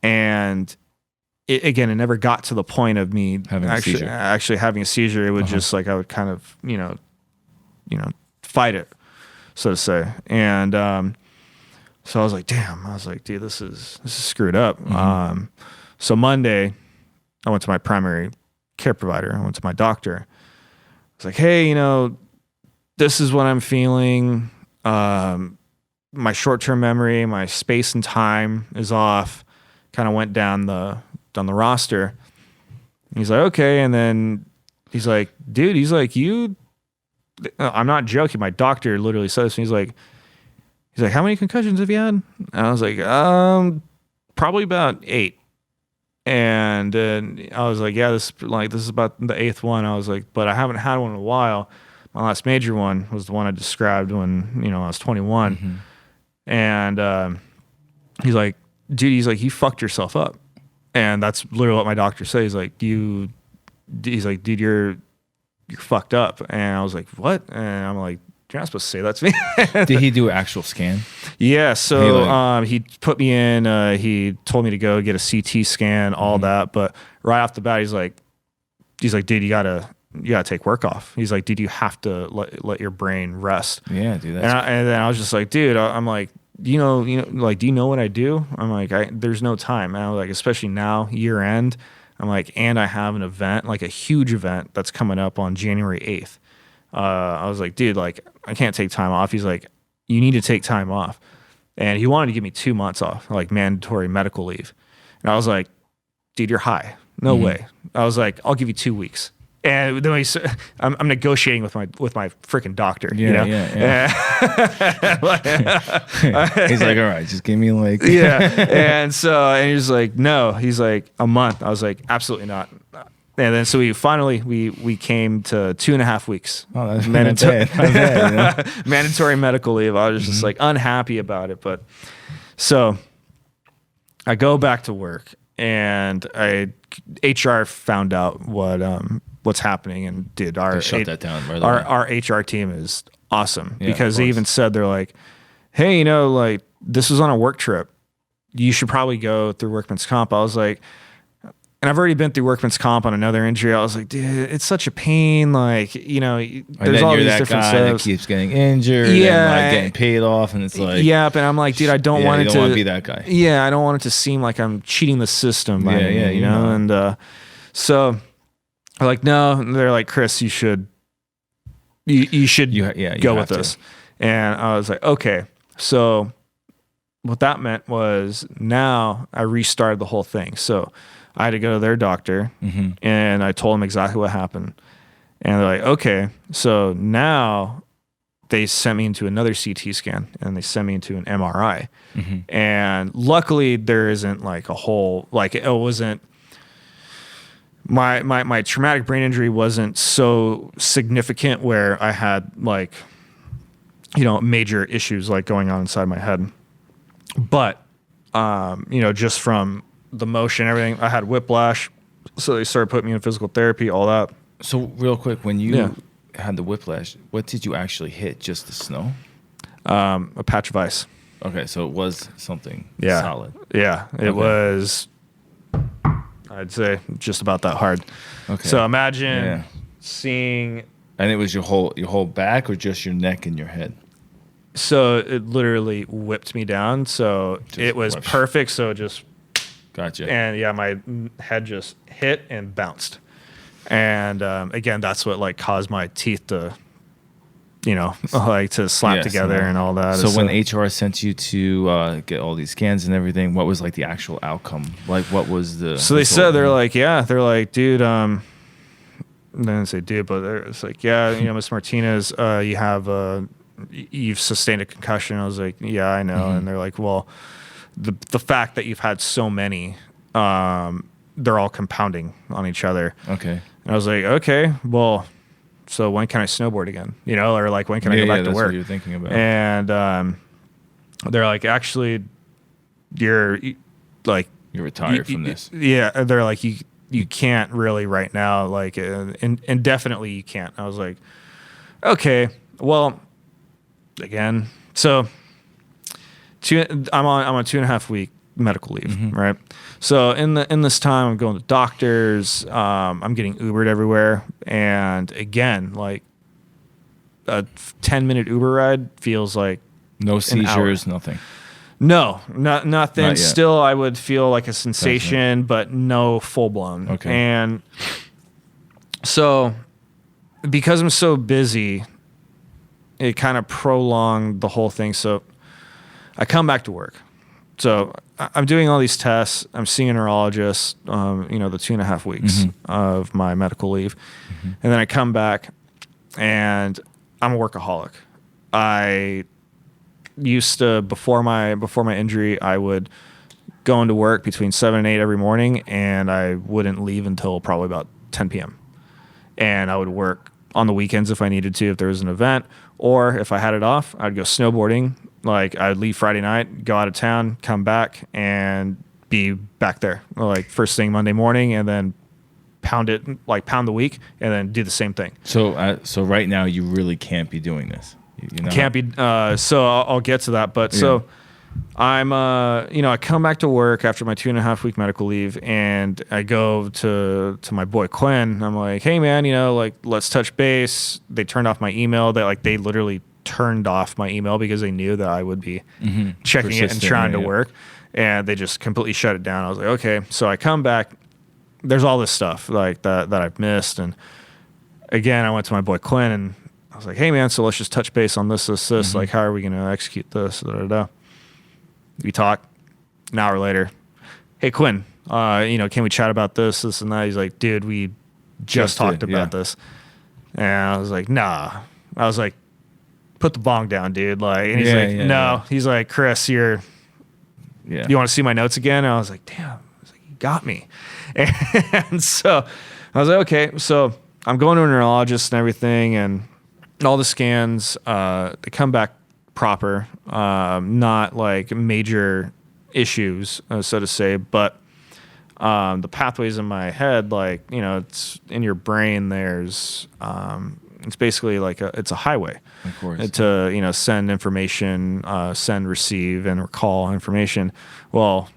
and it never got to the point of me actually having a seizure. It would just I would kind of fight it, so to say. And so I was like, damn. I was like, dude, this is screwed up. So Monday, I went to my primary care provider. I went to my doctor. I was like, hey, this is what I'm feeling. My short-term memory, my space and time is off. Kind of went down the roster. He's like, okay. And then he's like, dude, I'm not joking. My doctor literally said this. He's like, how many concussions have you had? And I was like, probably about 8. And I was like, yeah, this is about the 8th one. I was like, but I haven't had one in a while. My last major one was the one I described when, I was 21. And he's like, dude, you fucked yourself up. And that's literally what my doctor said. He's like, dude, you're fucked up. And I was like, what? And I'm like, you're not supposed to say that to me. Did he do an actual scan? Yeah. So he put me in, he told me to go get a CT scan, all that. But right off the bat, he's like, dude, you gotta take work off. He's like, dude, you have to let your brain rest. Yeah, dude. And then I was just like, dude, I'm like, do you know what I do? I'm like, there's no time. And I was like, especially now, year end. I'm like, and I have an event, a huge event that's coming up on January 8th. I was like, dude, I can't take time off. He's like, you need to take time off. And he wanted to give me 2 months off, mandatory medical leave. And I was like, dude, you're high. No way. I was like, I'll give you 2 weeks. And then I'm negotiating with my freaking doctor. Yeah. He's like, all right, just give me yeah. And he's like, no. He's like, a month. I was like, absolutely not. And then so we came to 2.5 weeks. Oh, that's mandatory. Not bad, you know? Mandatory medical leave. I was just like unhappy about it. But so I go back to work, and HR found out what's happening, and dude, shut that down. Right our HR team is awesome, because they even said, they're like, hey, you know, like this was on a work trip. You should probably go through workman's comp. I was like, and I've already been through workman's comp on another injury. I was like, dude, it's such a pain. Like, you know, there's all these different guy steps. That keeps getting injured, and like getting paid off, and it's like, and I'm like, dude, I don't want it to be that guy. Yeah, I don't want it to seem like I'm cheating the system. You know, and so I'm like, no. And they're like, Chris, you should go with this. And I was like, okay. So what that meant was, now I restarted the whole thing. So I had to go to their doctor, and I told them exactly what happened. And they're like, okay. So now they sent me into another CT scan, and they sent me into an MRI. And luckily there isn't like a whole, like it wasn't, my traumatic brain injury wasn't so significant where I had like, you know, major issues like going on inside my head. But, you know, just from the motion, everything, I had whiplash. So they started putting me in physical therapy, all that. So real quick, when you had the whiplash, what did you actually hit? Just the snow? A patch of ice. Okay, so it was something solid. Yeah, it was, I'd say, just about that hard. Okay. So imagine seeing... And it was your whole back, or just your neck and your head? So it literally whipped me down. So it was perfect. So it just... Gotcha. And yeah, my head just hit and bounced. And again, that's what like caused my teeth to, you know, like to slap together and all that. So when HR sent you to get all these scans and everything, what was like the actual outcome? Like what was the... So they said, they're like, dude, they didn't say dude, but it's like, you know, Miss Martinez, you've sustained a concussion. I was like, yeah, I know. And they're like, well, the fact that you've had so many, they're all compounding on each other. Okay. And I was like, okay, well, so when can I snowboard again? You know, or like when can I go back to work? What you're thinking about. And they're like, actually, you're retired from this. Yeah, they're like, you can't really right now, like indefinitely you can't. I was like, okay, well, again, so I'm on 2.5 week medical leave, right? So in this time, I'm going to doctors, I'm getting Ubered everywhere, and again, like a 10-minute Uber ride feels like no seizures, nothing. No, nothing. Still, I would feel like a sensation, but no full blown. Okay. And so, because I'm so busy, it kind of prolonged the whole thing. So, I come back to work. So, I'm doing all these tests. I'm seeing a neurologist. You know, the 2.5 weeks of my medical leave, and then I come back, and I'm a workaholic. I used to, before my injury, I would go into work between 7 and 8 every morning, and I wouldn't leave until probably about 10 p.m. And I would work on the weekends if I needed to, if there was an event, or if I had it off, I'd go snowboarding. Like I'd leave Friday night, go out of town, come back, and be back there like first thing Monday morning, and then pound the week, and then do the same thing. So right now you really can't be doing this. You know? Can't be. So I'll get to that. But so I'm, you know, I come back to work after my 2.5 week medical leave, and I go to my boy Quinn. I'm like, hey man, you know, like let's touch base. They turned off my email. They literally turned off my email because they knew that I would be checking it and trying to work, and they just completely shut it down. I was like, okay. So I come back. There's all this stuff like that I've missed, and again, I went to my boy Quinn and I was like, hey man, so let's just touch base on this. Like, how are we going to execute this? We talk an hour later. Hey Quinn, you know, can we chat about this and that? He's like, dude, we just talked about this. And I was like, nah. I was like, put the bong down, dude. Like, and he's no. Yeah. He's like, Chris, you want to see my notes again? And I was like, damn. I was like, you got me. And so I was like, okay, so I'm going to a neurologist and everything, and all the scans, they come back proper, not like major issues, so to say, but the pathways in my head, like, you know, it's in your brain, there's, it's basically like it's a highway, of course, to, you know, send information, send, receive, and recall information. Well,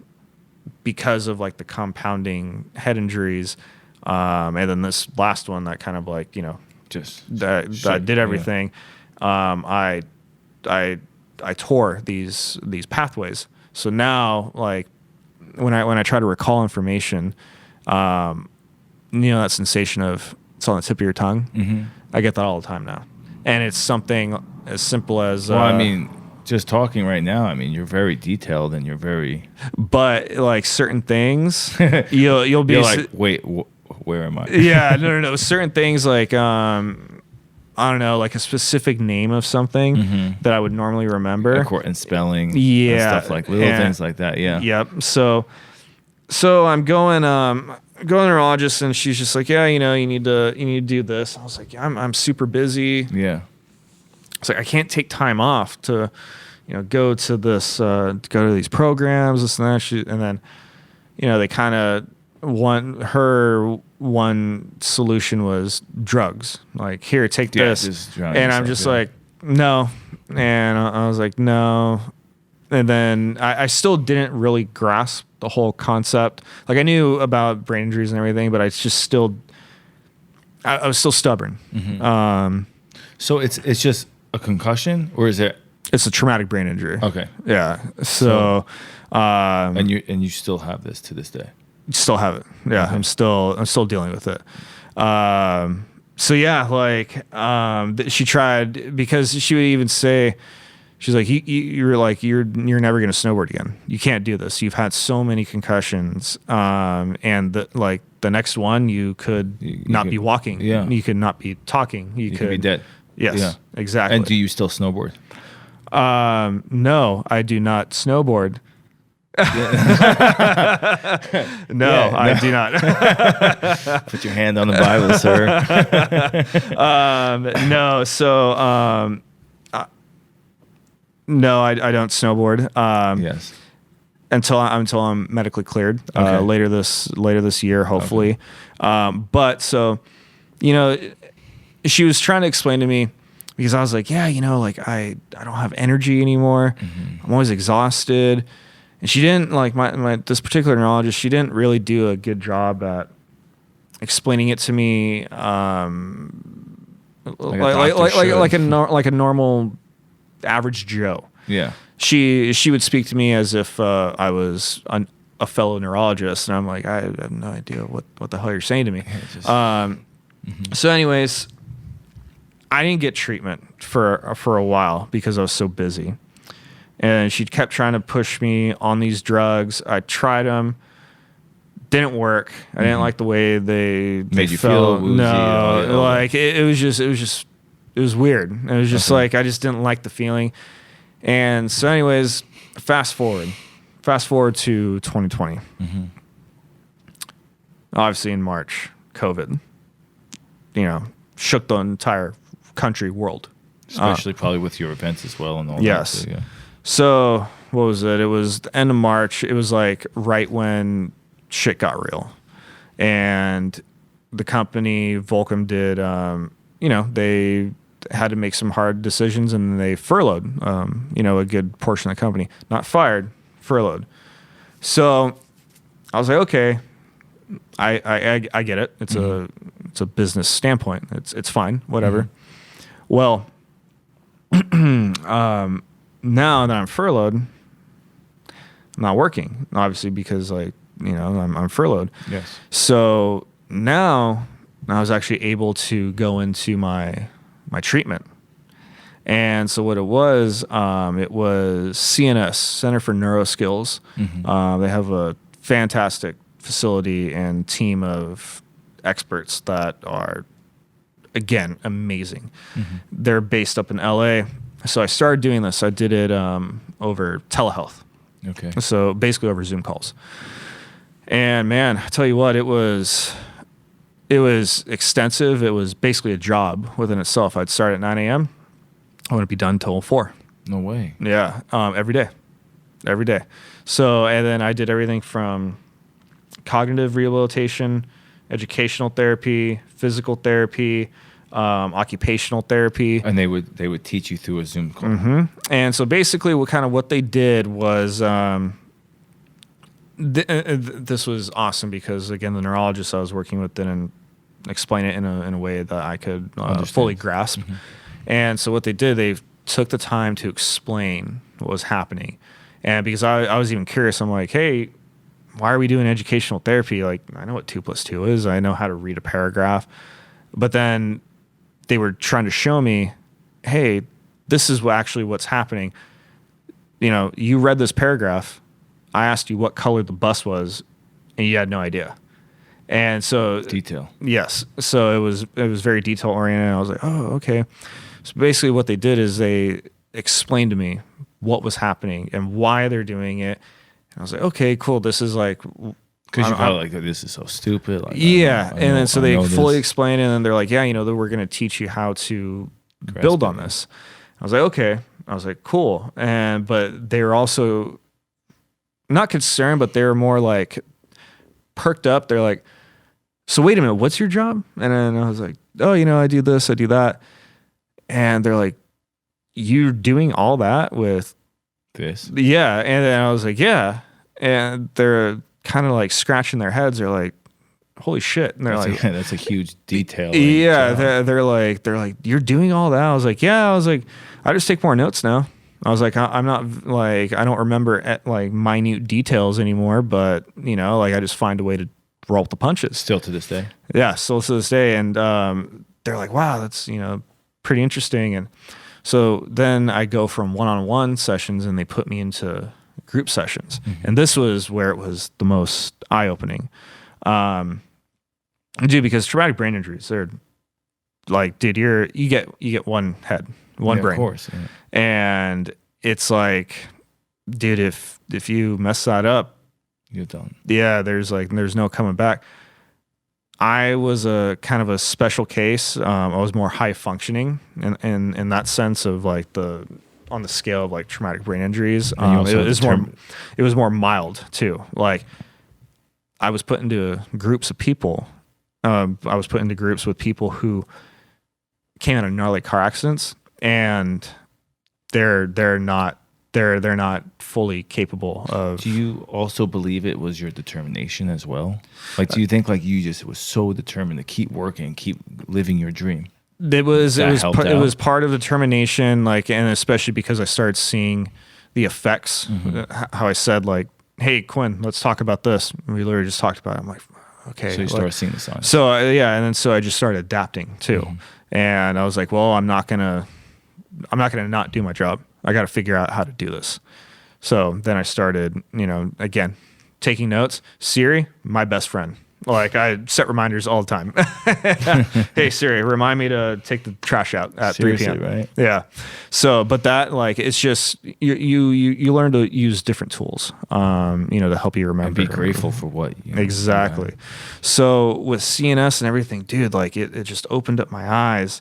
because of like the compounding head injuries, and then this last one that kind of like, you know, just that did everything. Yeah. I tore these pathways. So now, like, when I try to recall information, you know, that sensation of it's on the tip of your tongue. Mm-hmm. I get that all the time now, and it's something as simple as. Well, I mean, just talking right now, I mean, you're very detailed and you're very. But like certain things, you'll be like, wait, where am I? Yeah, no. Certain things like I don't know, like a specific name of something that I would normally remember, and spelling, yeah, and stuff like little things like that. Yeah. Yep. So I'm going to the neurologist, and she's just like, yeah, you know, you need to do this. I was like, yeah, I'm super busy. Yeah. It's like I can't take time off to, you know, go to these programs, this and that. And then, you know, they kind of one solution was drugs. Like, here, take this. And I'm just like, no. And I was like, no. And then I still didn't really grasp the whole concept. Like, I knew about brain injuries and everything, but I just still, I was still stubborn. Mm-hmm. So it's just a concussion, or is it? It's a traumatic brain injury. Okay. Yeah. So and you still have this to this day. Still have it. Yeah. Okay. I'm still dealing with it. So yeah, like, she tried, because she would even say, she's like, you're never going to snowboard again. You can't do this. You've had so many concussions. And the next one, you could not be walking. Yeah. You could not be talking. You could be dead. Yes, yeah. Exactly. And do you still snowboard? No, I do not snowboard. No, I do not. Put your hand on the Bible, sir. No, so no, I don't snowboard. Yes. Until I'm medically cleared later this year, hopefully. Okay. But so, you know, she was trying to explain to me, because I was like, yeah, you know, like I don't have energy anymore. Mm-hmm. I'm always exhausted. And she didn't, like, this particular neurologist, she didn't really do a good job at explaining it to me, like a normal average Joe. Yeah. She would speak to me as if I was a fellow neurologist, and I'm like, I have no idea what the hell you're saying to me. So anyways, I didn't get treatment for a while because I was so busy. And she kept trying to push me on these drugs. I tried them. Didn't work. I didn't like the way they made you felt. feel woozy. No, like it was weird. It was just like, I just didn't like the feeling. And so anyways, fast forward to 2020. Mm-hmm. Obviously in March, COVID, you know, shook the entire country, world. Especially probably with your events as well and all yes. that. Yes. So what was it? It was the end of March. It was like right when shit got real. And the company, Volcom, did, you know, they had to make some hard decisions, and they furloughed, you know, a good portion of the company. Not fired, furloughed. So I was like, okay, I get it. It's a business standpoint. It's fine, whatever. Mm-hmm. Well, now that I'm furloughed, I'm not working, obviously, because, like, you know, I'm furloughed. Yes. So now I was actually able to go into my treatment. And so what it was CNS, Center for Neuroskills. Mm-hmm. They have a fantastic facility and team of experts that are, again, amazing. Mm-hmm. They're based up in LA. So I started doing this. I did it over telehealth. Okay. So basically over Zoom calls. And man, I tell you what, it was it was extensive. It was basically a job within itself. I'd start at 9 a.m. I wouldn't be done till 4. No way. Yeah, every day. So, and then I did everything from cognitive rehabilitation, educational therapy, physical therapy, occupational therapy. And they would teach you through a Zoom call. Mm-hmm. And so basically what they did was, this was awesome because, again, the neurologist I was working with didn't explain it in a way that I could fully grasp. Mm-hmm. And so what they did, they took the time to explain what was happening. And because I was even curious, I'm like, hey, why are we doing educational therapy? Like, I know what 2 + 2 is. I know how to read a paragraph. But then they were trying to show me, hey, this is what's happening. You know, you read this paragraph. I asked you what color the bus was, and you had no idea. And so detail. Yes. So it was very detail oriented. I was like, oh, okay. So basically what they did is they explained to me what was happening and why they're doing it. And I was like, okay, cool. This is like, because you probably like, this is so stupid. Like, yeah. And then so they fully explained it, and then they're like, yeah, you know, that we're going to teach you how to build on this. I was like, okay. I was like, cool. But they were also not concerned, but they were more like perked up. They're like, so wait a minute, what's your job? And then I was like, oh, you know, I do this, I do that. And they're like, you're doing all that with this? Yeah. And then I was like, yeah. And they're kind of like scratching their heads. They're like, holy shit. And they're that's a huge detail. Yeah. They're like, you're doing all that. I was like, yeah. I was like, I just take more notes now. I was like, I'm not like, I don't remember like minute details anymore, but you know, like I just find a way to roll with the punches. Still to this day. Yeah. Still to this day. And, they're like, wow, that's, you know, pretty interesting. And so then I go from one-on-one sessions and they put me into group sessions. Mm-hmm. And this was where it was the most eye-opening. Dude, because traumatic brain injuries, they're like, dude, you get one head, one brain. Of course. Yeah. And it's like, dude, if you mess that up, you're done. Yeah, there's no coming back. I was a kind of a special case. I was more high functioning in that sense of like on the scale of like traumatic brain injuries. It was more mild too. Like I was put into groups of people. I was put into groups with people who came out of gnarly car accidents, and they're not fully capable of. Do you also believe it was your determination as well? Like, do you think like you just was so determined to keep working, keep living your dream? It was part of determination, like, and especially because I started seeing the effects. Mm-hmm. How I said like, hey Quinn, let's talk about this. And we literally just talked about it. I'm like, okay. So you started seeing the signs. So yeah, and then so I just started adapting too. Mm-hmm. And I was like, well, I'm not gonna not do my job. I got to figure out how to do this. So then I started, you know, again, taking notes. Siri, my best friend. Like I set reminders all the time. Hey Siri, remind me to take the trash out at 3 p.m. Right? Yeah. So, but that like, it's just, you learn to use different tools, you know, to help you remember. And be grateful for what you know. Exactly. Yeah. So with CNS and everything, dude, like it just opened up my eyes.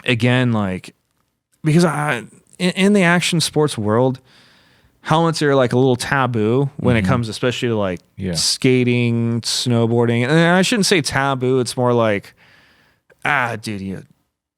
Again, like, because in the action sports world, helmets are like a little taboo when it comes, especially to like skating, snowboarding. And I shouldn't say taboo. It's more like, dude,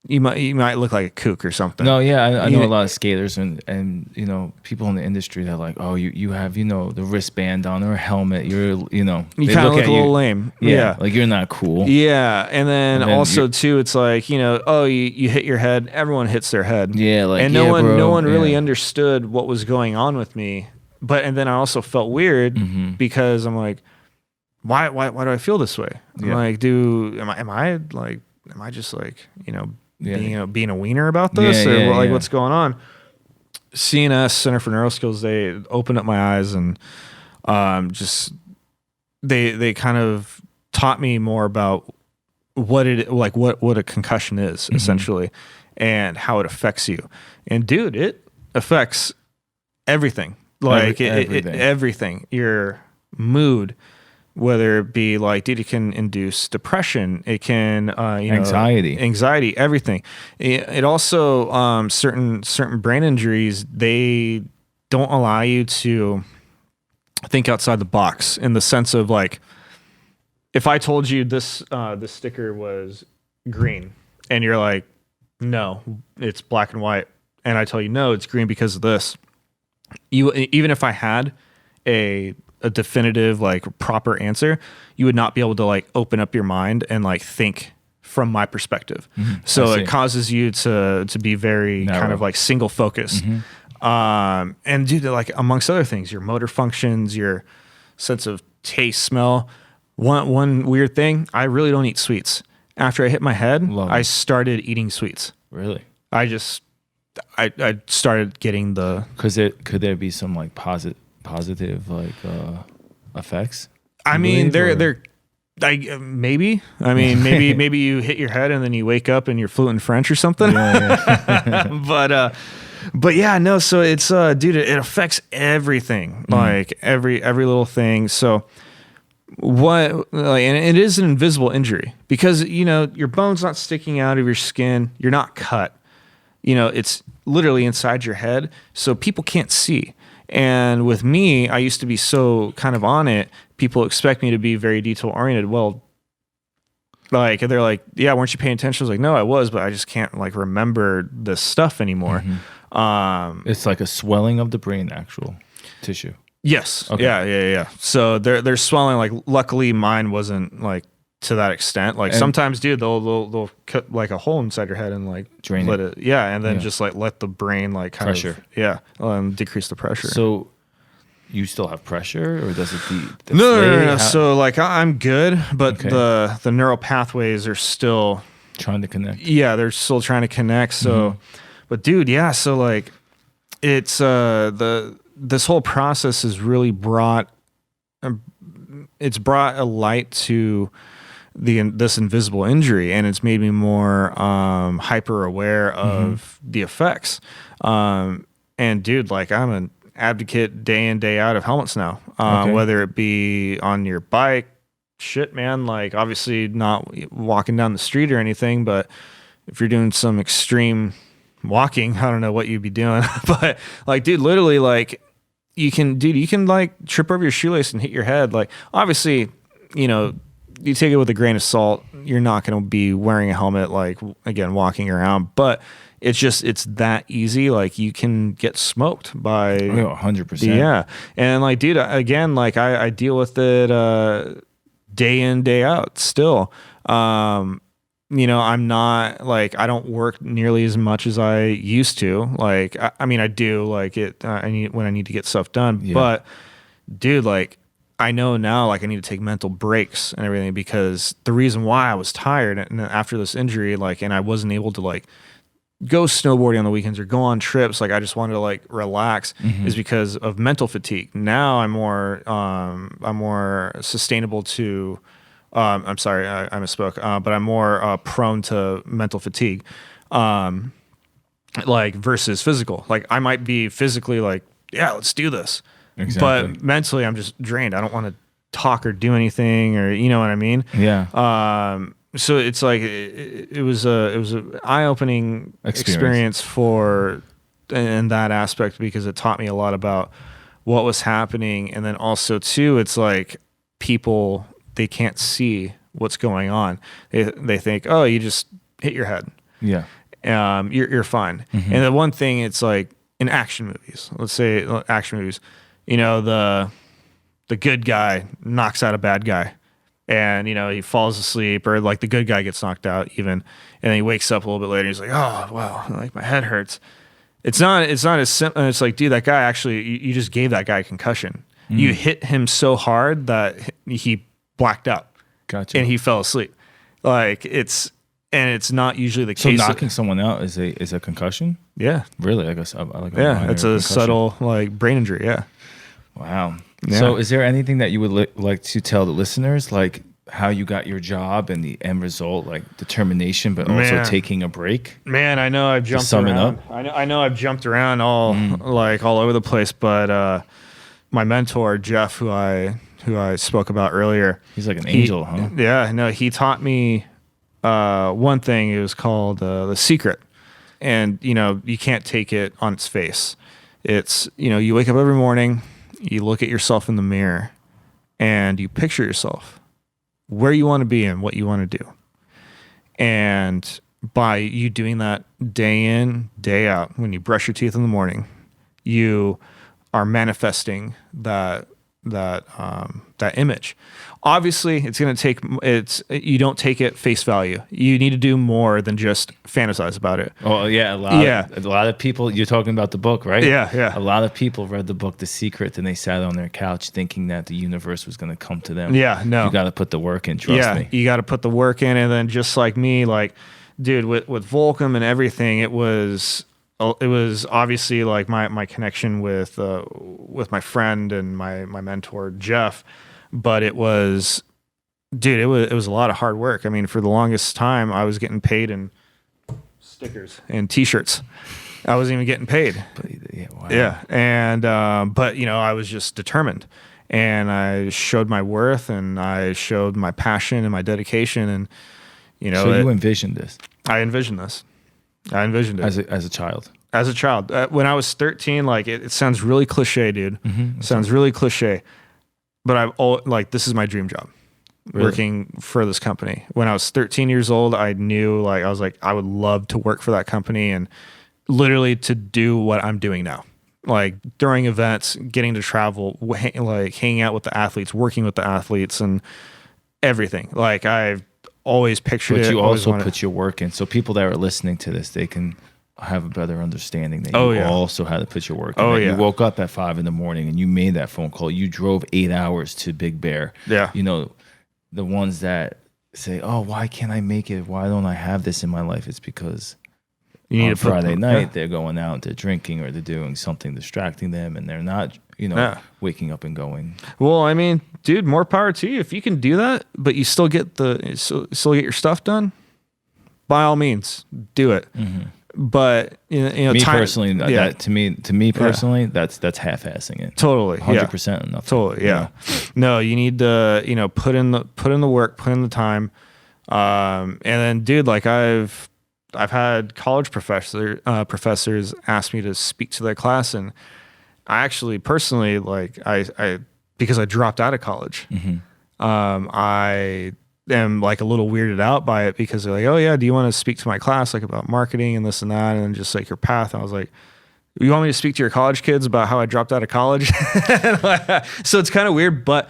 you might look like a kook or something. No, yeah, I know a lot of skaters and you know people in the industry that are like, oh, you have the wristband on or a helmet. You kind of look a little lame. Yeah, like you're not cool. Yeah, and then also too, it's like oh, you hit your head. Everyone hits their head. Yeah, like and no one really understood what was going on with me. And then I also felt weird because I'm like, why do I feel this way? I'm like, am I just like being a wiener about this, what's going on? CNS, Center for Neuroskills, they opened up my eyes and just they kind of taught me more about what a concussion is essentially, and how it affects you. And dude, it affects everything. Like everything. Your mood, whether it be like, dude, it can induce depression. It can, anxiety, everything. It also, certain brain injuries, they don't allow you to think outside the box, in the sense of like, if I told you this sticker was green and you're like, no, it's black and white. And I tell you, no, it's green because of this. Even if I had a definitive, like, proper answer, you would not be able to like open up your mind and like think from my perspective. So it causes you to be very narrow, kind of like single focused. And due to, like, amongst other things, your motor functions, your sense of taste, smell. One weird thing, I really don't eat sweets. After I hit my head, I started eating sweets. Really? I started getting the... Could there be some like positive like effects? I mean, they're maybe. I mean, maybe you hit your head and then you wake up and you're fluent in French or something. But yeah, no. So it's dude, it affects everything, like every little thing. So and it is an invisible injury because your bone's not sticking out of your skin. You're not cut. It's literally inside your head, so people can't see. And with me, I used to be so kind of on it. People expect me to be very detail oriented. Well, like they're like, yeah, weren't you paying attention? I was like, no, I was, but I just can't like remember this stuff anymore. It's like a swelling of the brain, actual tissue. Yes. Okay. Yeah. So they're swelling. Like, luckily mine wasn't like to that extent. Like, sometimes, dude, they'll cut like a hole inside your head and like drain it. Yeah, and then just like let the brain like kind pressure. of decrease the pressure. So you still have pressure, or does it deflate? No. So like I'm good, but the neural pathways are still trying to connect. Yeah, they're still trying to connect. So, but dude, yeah. So like, it's this whole process has really brought a light to this invisible injury, and it's made me more hyper aware of the effects. And dude, like, I'm an advocate day in, day out of helmets now, whether it be on your bike, shit, man, like obviously not walking down the street or anything, but if you're doing some extreme walking, I don't know what you'd be doing, but like, dude, literally, like, you can like trip over your shoelace and hit your head. Like, obviously, you take it with a grain of salt. You're not going to be wearing a helmet, like, again, walking around, but it's that easy. Like, you can get smoked by 100%. Yeah. And like, dude, again, like I deal with it day in, day out still. I'm not like, I don't work nearly as much as I used to. Like, I mean, I do like it. I need to get stuff done, but dude, like, I know now, like, I need to take mental breaks and everything, because the reason why I was tired and after this injury, like, and I wasn't able to like go snowboarding on the weekends or go on trips, like I just wanted to like relax, is because of mental fatigue. Now I'm more sustainable to, I'm sorry, I misspoke, but I'm more prone to mental fatigue, like versus physical. Like, I might be physically like, yeah, let's do this. Exactly. But mentally, I'm just drained. I don't want to talk or do anything, or you know what I mean? Yeah. So it's like it was a eye-opening experience for in that aspect, because it taught me a lot about what was happening, and then also too, it's like people, they can't see what's going on. They think, oh, you just hit your head. Yeah. You're fine. And the one thing, it's like in action movies. Let's say action movies. The good guy knocks out a bad guy, and he falls asleep, or like the good guy gets knocked out even, and then he wakes up a little bit later. And he's like, oh wow, like my head hurts. It's not as simple. It's like, dude, that guy actually, you just gave that guy a concussion. You hit him so hard that he blacked out. Gotcha. And he fell asleep. Like, it's not usually the case. So knocking someone out is a concussion? Yeah. Really? I guess. Like it's a subtle like brain injury. Yeah. Wow. Yeah. So is there anything that you would like to tell the listeners, like how you got your job and the end result, like determination, but also taking a break? Man, I know I've jumped around. I know I've jumped around all over the place, but my mentor, Jeff, who I who I spoke about earlier. He's like an angel, huh? Yeah, no, he taught me one thing. It was called The Secret. And, you can't take it on its face. It's, you wake up every morning, you look at yourself in the mirror, and you picture yourself where you want to be and what you want to do. And by you doing that day in, day out, when you brush your teeth in the morning, you are manifesting that image. Obviously, you don't take it face value. You need to do more than just fantasize about it. Oh yeah, a lot of people. You're talking about the book, right? Yeah. A lot of people read the book The Secret, and they sat on their couch thinking that the universe was going to come to them. Yeah, no, you got to put the work in. Trust me. You got to put the work in, and then just like me, like, dude, with Volcom and everything, it was obviously like my connection with my friend and my mentor Jeff, but it was a lot of hard work. I mean, for the longest time, I was getting paid in stickers and T-shirts. I wasn't even getting paid. Wow. Yeah, and but I was just determined, and I showed my worth, and I showed my passion and my dedication, and So you envisioned this. I envisioned this. I envisioned it as a child. As a child, when I was 13, like it sounds really cliche, dude. Mm-hmm. It sounds really cliche, but this is my dream job, Really? working for this company. When I was 13 years old, I knew I would love to work for that company and literally to do what I'm doing now. Like during events, getting to travel, like hanging out with the athletes, working with the athletes, and everything. Like I've always pictured it. But you also put your work in. So people that are listening to this, they can have a better understanding that you also had to put your work in. Oh, yeah. You woke up at 5 a.m. and you made that phone call. You drove 8 hours to Big Bear. Yeah. The ones that say, oh, why can't I make it? Why don't I have this in my life? It's because you need on to put Friday night, they're going out, they're drinking, or they're doing something distracting them, and they're not, waking up and going. Well, I mean, dude, more power to you. If you can do that, but you still get still get your stuff done, by all means, do it. Mm-hmm. But me personally, that to me personally, that's half-assing it. Totally, 100% enough. Totally, yeah. No, you need to put in the work, put in the time, and then, dude, like I've had college professors ask me to speak to their class, and I actually personally, like I because I dropped out of college, mm-hmm. I am like a little weirded out by it because they're like, oh yeah, do you want to speak to my class like about marketing and this and that, and then just like your path? And I was like, you want me to speak to your college kids about how I dropped out of college? So it's kind of weird, but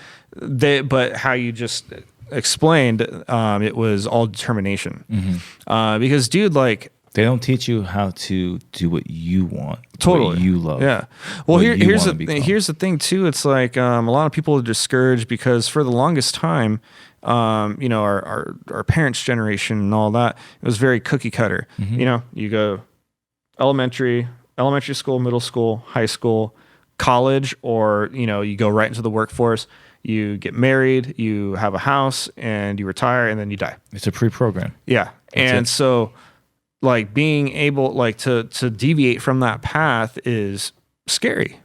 how you just explained, it was all determination. Mm-hmm. Because, dude, like, they don't teach you how to do what you want, totally, what you love. Yeah. Well, here's the thing too. It's like a lot of people are discouraged because for the longest time, our parents' generation and all that, it was very cookie cutter. Mm-hmm. You go elementary school, middle school, high school, college, or you go right into the workforce. You get married, you have a house, and you retire, and then you die. It's a pre-program. Yeah, and so, like, being able, like, to deviate from that path is scary.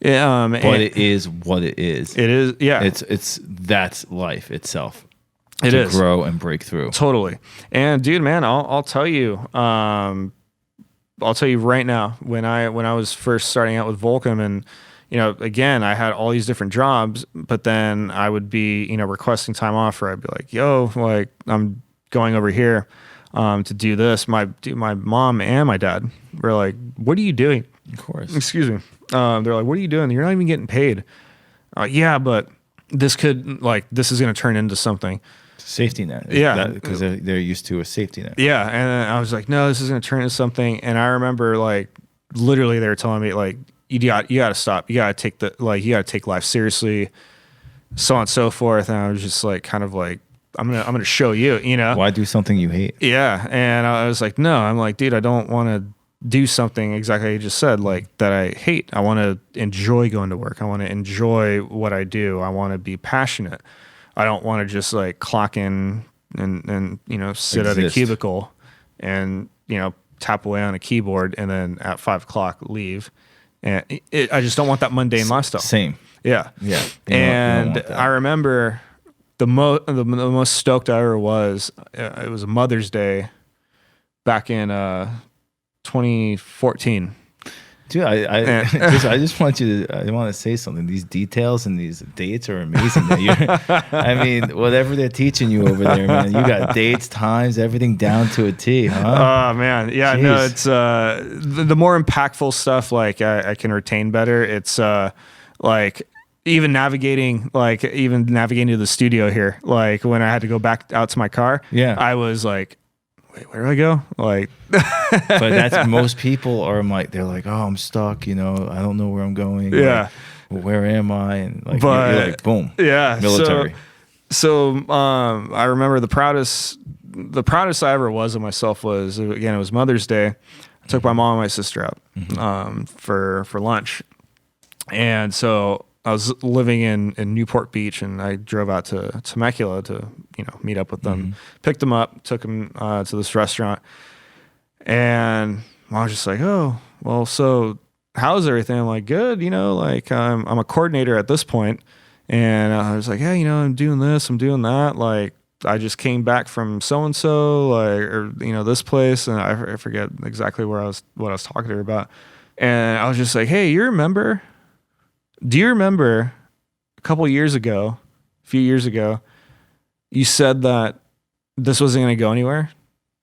But it is what it is. It is, yeah. That's life itself. It to is. Grow and break through. Totally. And dude, man, I'll tell you. I'll tell you right now. When I was first starting out with Volcom, and again, I had all these different jobs, but then I would be requesting time off, or I'd be like, yo, like I'm going over here to do this. My mom and my dad were like, what are you doing? Of course. Excuse me. They're like, what are you doing? You're not even getting paid. Yeah, but this is going to turn into something. Safety net. Yeah. Because they're used to a safety net. Yeah. And I was like, no, this is going to turn into something. And I remember, like, literally they were telling me, like, you got to stop. You got to take life seriously, so on and so forth. And I was just like, kind of like, I'm going to show you, Why do something you hate? Yeah. And I was like, no, I'm like, dude, I don't want to do something exactly like you just said, like, that I hate. I want to enjoy going to work. I want to enjoy what I do. I want to be passionate. I don't want to just like clock in and sit at a cubicle and tap away on a keyboard and then at 5 o'clock leave. And I just don't want that mundane lifestyle. Same. Yeah. Yeah. And I remember the most stoked I ever was, it was a Mother's Day back in 2014. Dude, I just want you to, I want to say something. These details and these dates are amazing. I mean, whatever they're teaching you over there, man, you got dates, times, everything down to a T, huh? Oh man. Yeah, Jeez. no, it's the more impactful stuff, like I can retain better. It's like even navigating to the studio here, like when I had to go back out to my car, I was like, wait, where do I go? Like, but that's most people are like, they're like, oh, I'm stuck, I don't know where I'm going. Yeah. Like, where am I? And like, you're like, boom. Yeah. Military. So I remember the proudest I ever was of myself was, again, it was Mother's Day. I took my mom and my sister out for lunch. And so I was living in Newport Beach, and I drove out to Temecula to, meet up with them, picked them up, took them to this restaurant. And I was just like, oh, well, so how's everything? I'm like, good, like I'm a coordinator at this point. And I was like, yeah, I'm doing this, I'm doing that. Like, I just came back from so-and-so, like, or, this place. And I forget exactly what I was talking to her about. And I was just like, hey, do you remember a few years ago, you said that this wasn't going to go anywhere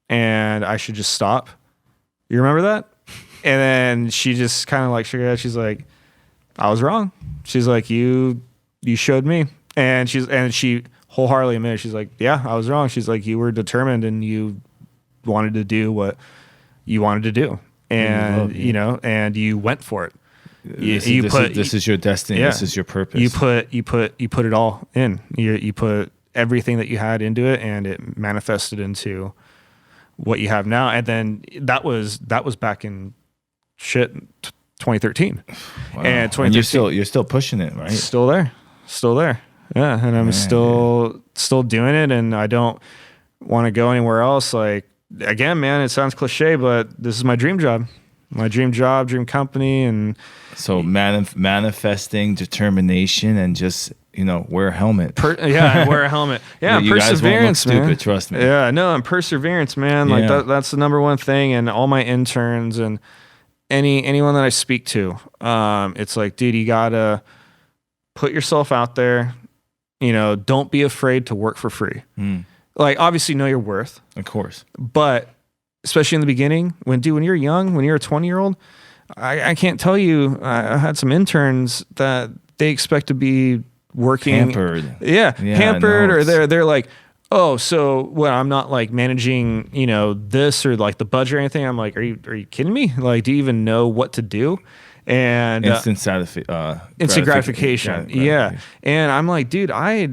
and I should just stop? You remember that? And then she just kind of like shook her head. She's like, I was wrong. She's like, you showed me. And she wholeheartedly admitted, she's like, yeah, I was wrong. She's like, you were determined and you wanted to do what you wanted to do. And, and you went for it. This is your destiny. Yeah. This is your purpose. You put it all in. You put everything that you had into it, and it manifested into what you have now. And then that was back in 2013. Wow. And 2013, you're still pushing it, right? Still there. Yeah, and I'm still doing it, and I don't want to go anywhere else. Like, again, man, it sounds cliche, but this is my dream job. My dream job, dream company. And so manifesting determination and just, wear a helmet. Wear a helmet. Yeah, you perseverance, guys won't look man. Stupid, trust me. Yeah, no, and perseverance, man. Like that's the number one thing. And all my interns and anyone that I speak to, it's like, dude, you gotta put yourself out there. Don't be afraid to work for free. Like, obviously know your worth. Of course. But especially in the beginning, when you're young, when you're a 20-year-old, I can't tell you, I had some interns that they expect to be working pampered. Pampered, or they're like, oh, so what? I'm not like managing, this or like the budget or anything. I'm like, are you kidding me? Like, do you even know what to do? And instant gratification. Yeah. And I'm like, dude, I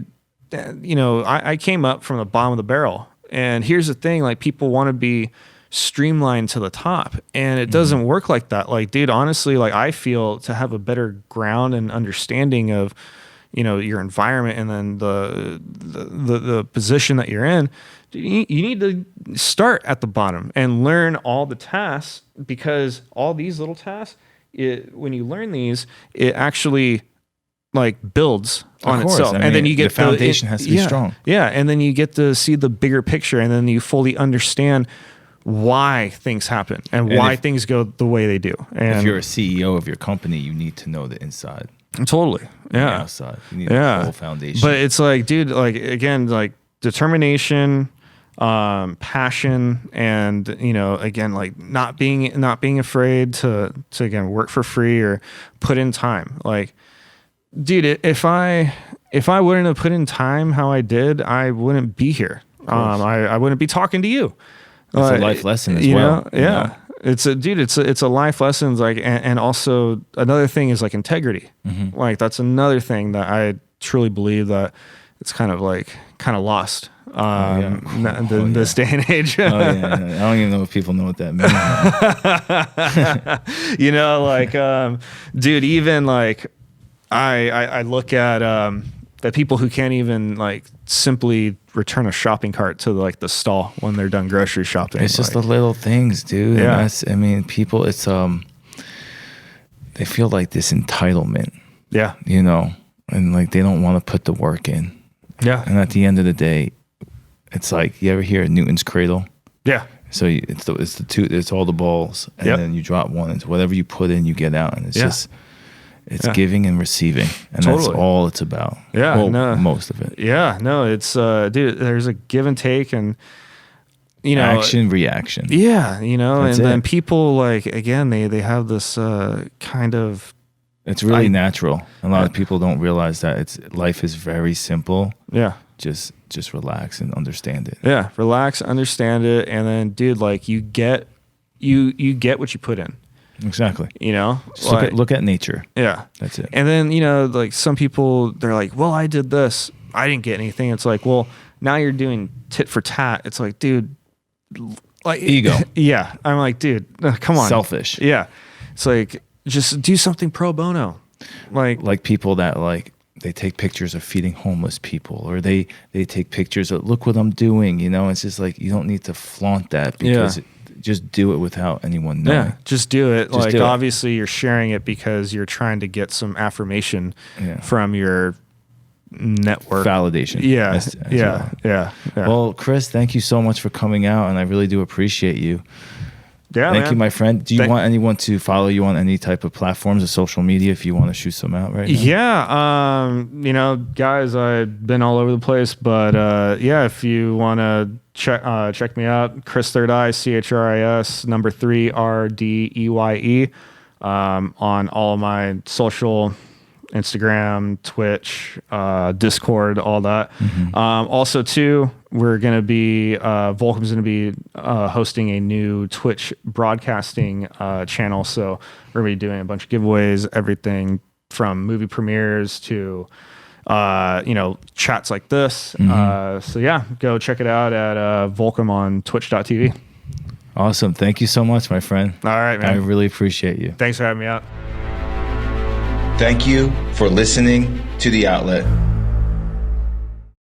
came up from the bottom of the barrel. And here's the thing, like, people want to be streamlined to the top, and it doesn't work like that. Like, dude, honestly, like, I feel to have a better ground and understanding of, your environment and then the position that you're in, you need to start at the bottom and learn all the tasks, because all these little tasks, when you learn these, it actually like builds on itself. And then you get the foundation has to be strong. Yeah. And then you get to see the bigger picture, and then you fully understand why things happen and why things go the way they do. And if you're a CEO of your company, you need to know the inside. Totally. Yeah. The outside. You need the whole foundation. But it's like, dude, like, again, like determination, passion, and, again, like not being afraid to again, work for free or put in time. Like, dude, if I wouldn't have put in time how I did, I wouldn't be here. I wouldn't be talking to you. It's a life lesson as well. Yeah. It's a life lesson. Like, and also another thing is like integrity. Like, that's another thing that I truly believe that it's kind of lost in this day and age. I don't even know if people know what that means. Dude, even like I look at the people who can't even like simply return a shopping cart to like the stall when they're done grocery shopping. It's just the little things, dude. Yeah. And people, it's they feel like this entitlement. Yeah. You know, and like they don't want to put the work in. Yeah. And at the end of the day, it's like, you ever hear of Newton's cradle? Yeah. So it's all the balls, and then you drop one. It's whatever you put in, you get out, and it's just giving and receiving, and that's all it's about. Yeah, well, most of it. Yeah, no, it's dude. There's a give and take, and you know, action, reaction. Yeah, you know, That's and then it. people like again they have this kind of. It's really natural. A lot of people don't realize that life is very simple. Yeah. Just relax and understand it. Yeah, relax, understand it, and then, dude, like you get what you put in. Exactly. You know, just look at nature. Yeah, that's it. And then, you know, like some people, they're like, "Well, I did this, I didn't get anything." It's like, well, now you're doing tit for tat. It's like, dude, like ego. Yeah, I'm like, dude, come on, selfish. Yeah, it's like just do something pro bono, like people that like. They take pictures of feeding homeless people, or they take pictures of, look what I'm doing. You know, it's just like, you don't need to flaunt that, because just do it without anyone knowing. Yeah, just do it. Just obviously you're sharing it because you're trying to get some affirmation from your network. Validation. Yeah. Yeah. Well, Chris, thank you so much for coming out, and I really do appreciate you. Yeah, Thank you, my friend. Do you want anyone to follow you on any type of platforms or social media if you want to shoot some out right now? Yeah. You know, guys, I've been all over the place, but if you want to check me out, Chris Third Eye, CHRIS, number 3 RDEYE, on all of my social, Instagram, Twitch, Discord, all that. Mm-hmm. Also, too, we're going to be, Volcom's going to be hosting a new Twitch broadcasting channel. So we're going to be doing a bunch of giveaways, everything from movie premieres to, chats like this. Mm-hmm. So yeah, go check it out at Volcom on twitch.tv. Awesome. Thank you so much, my friend. All right, man. I really appreciate you. Thanks for having me out. Thank you for listening to The Outlet.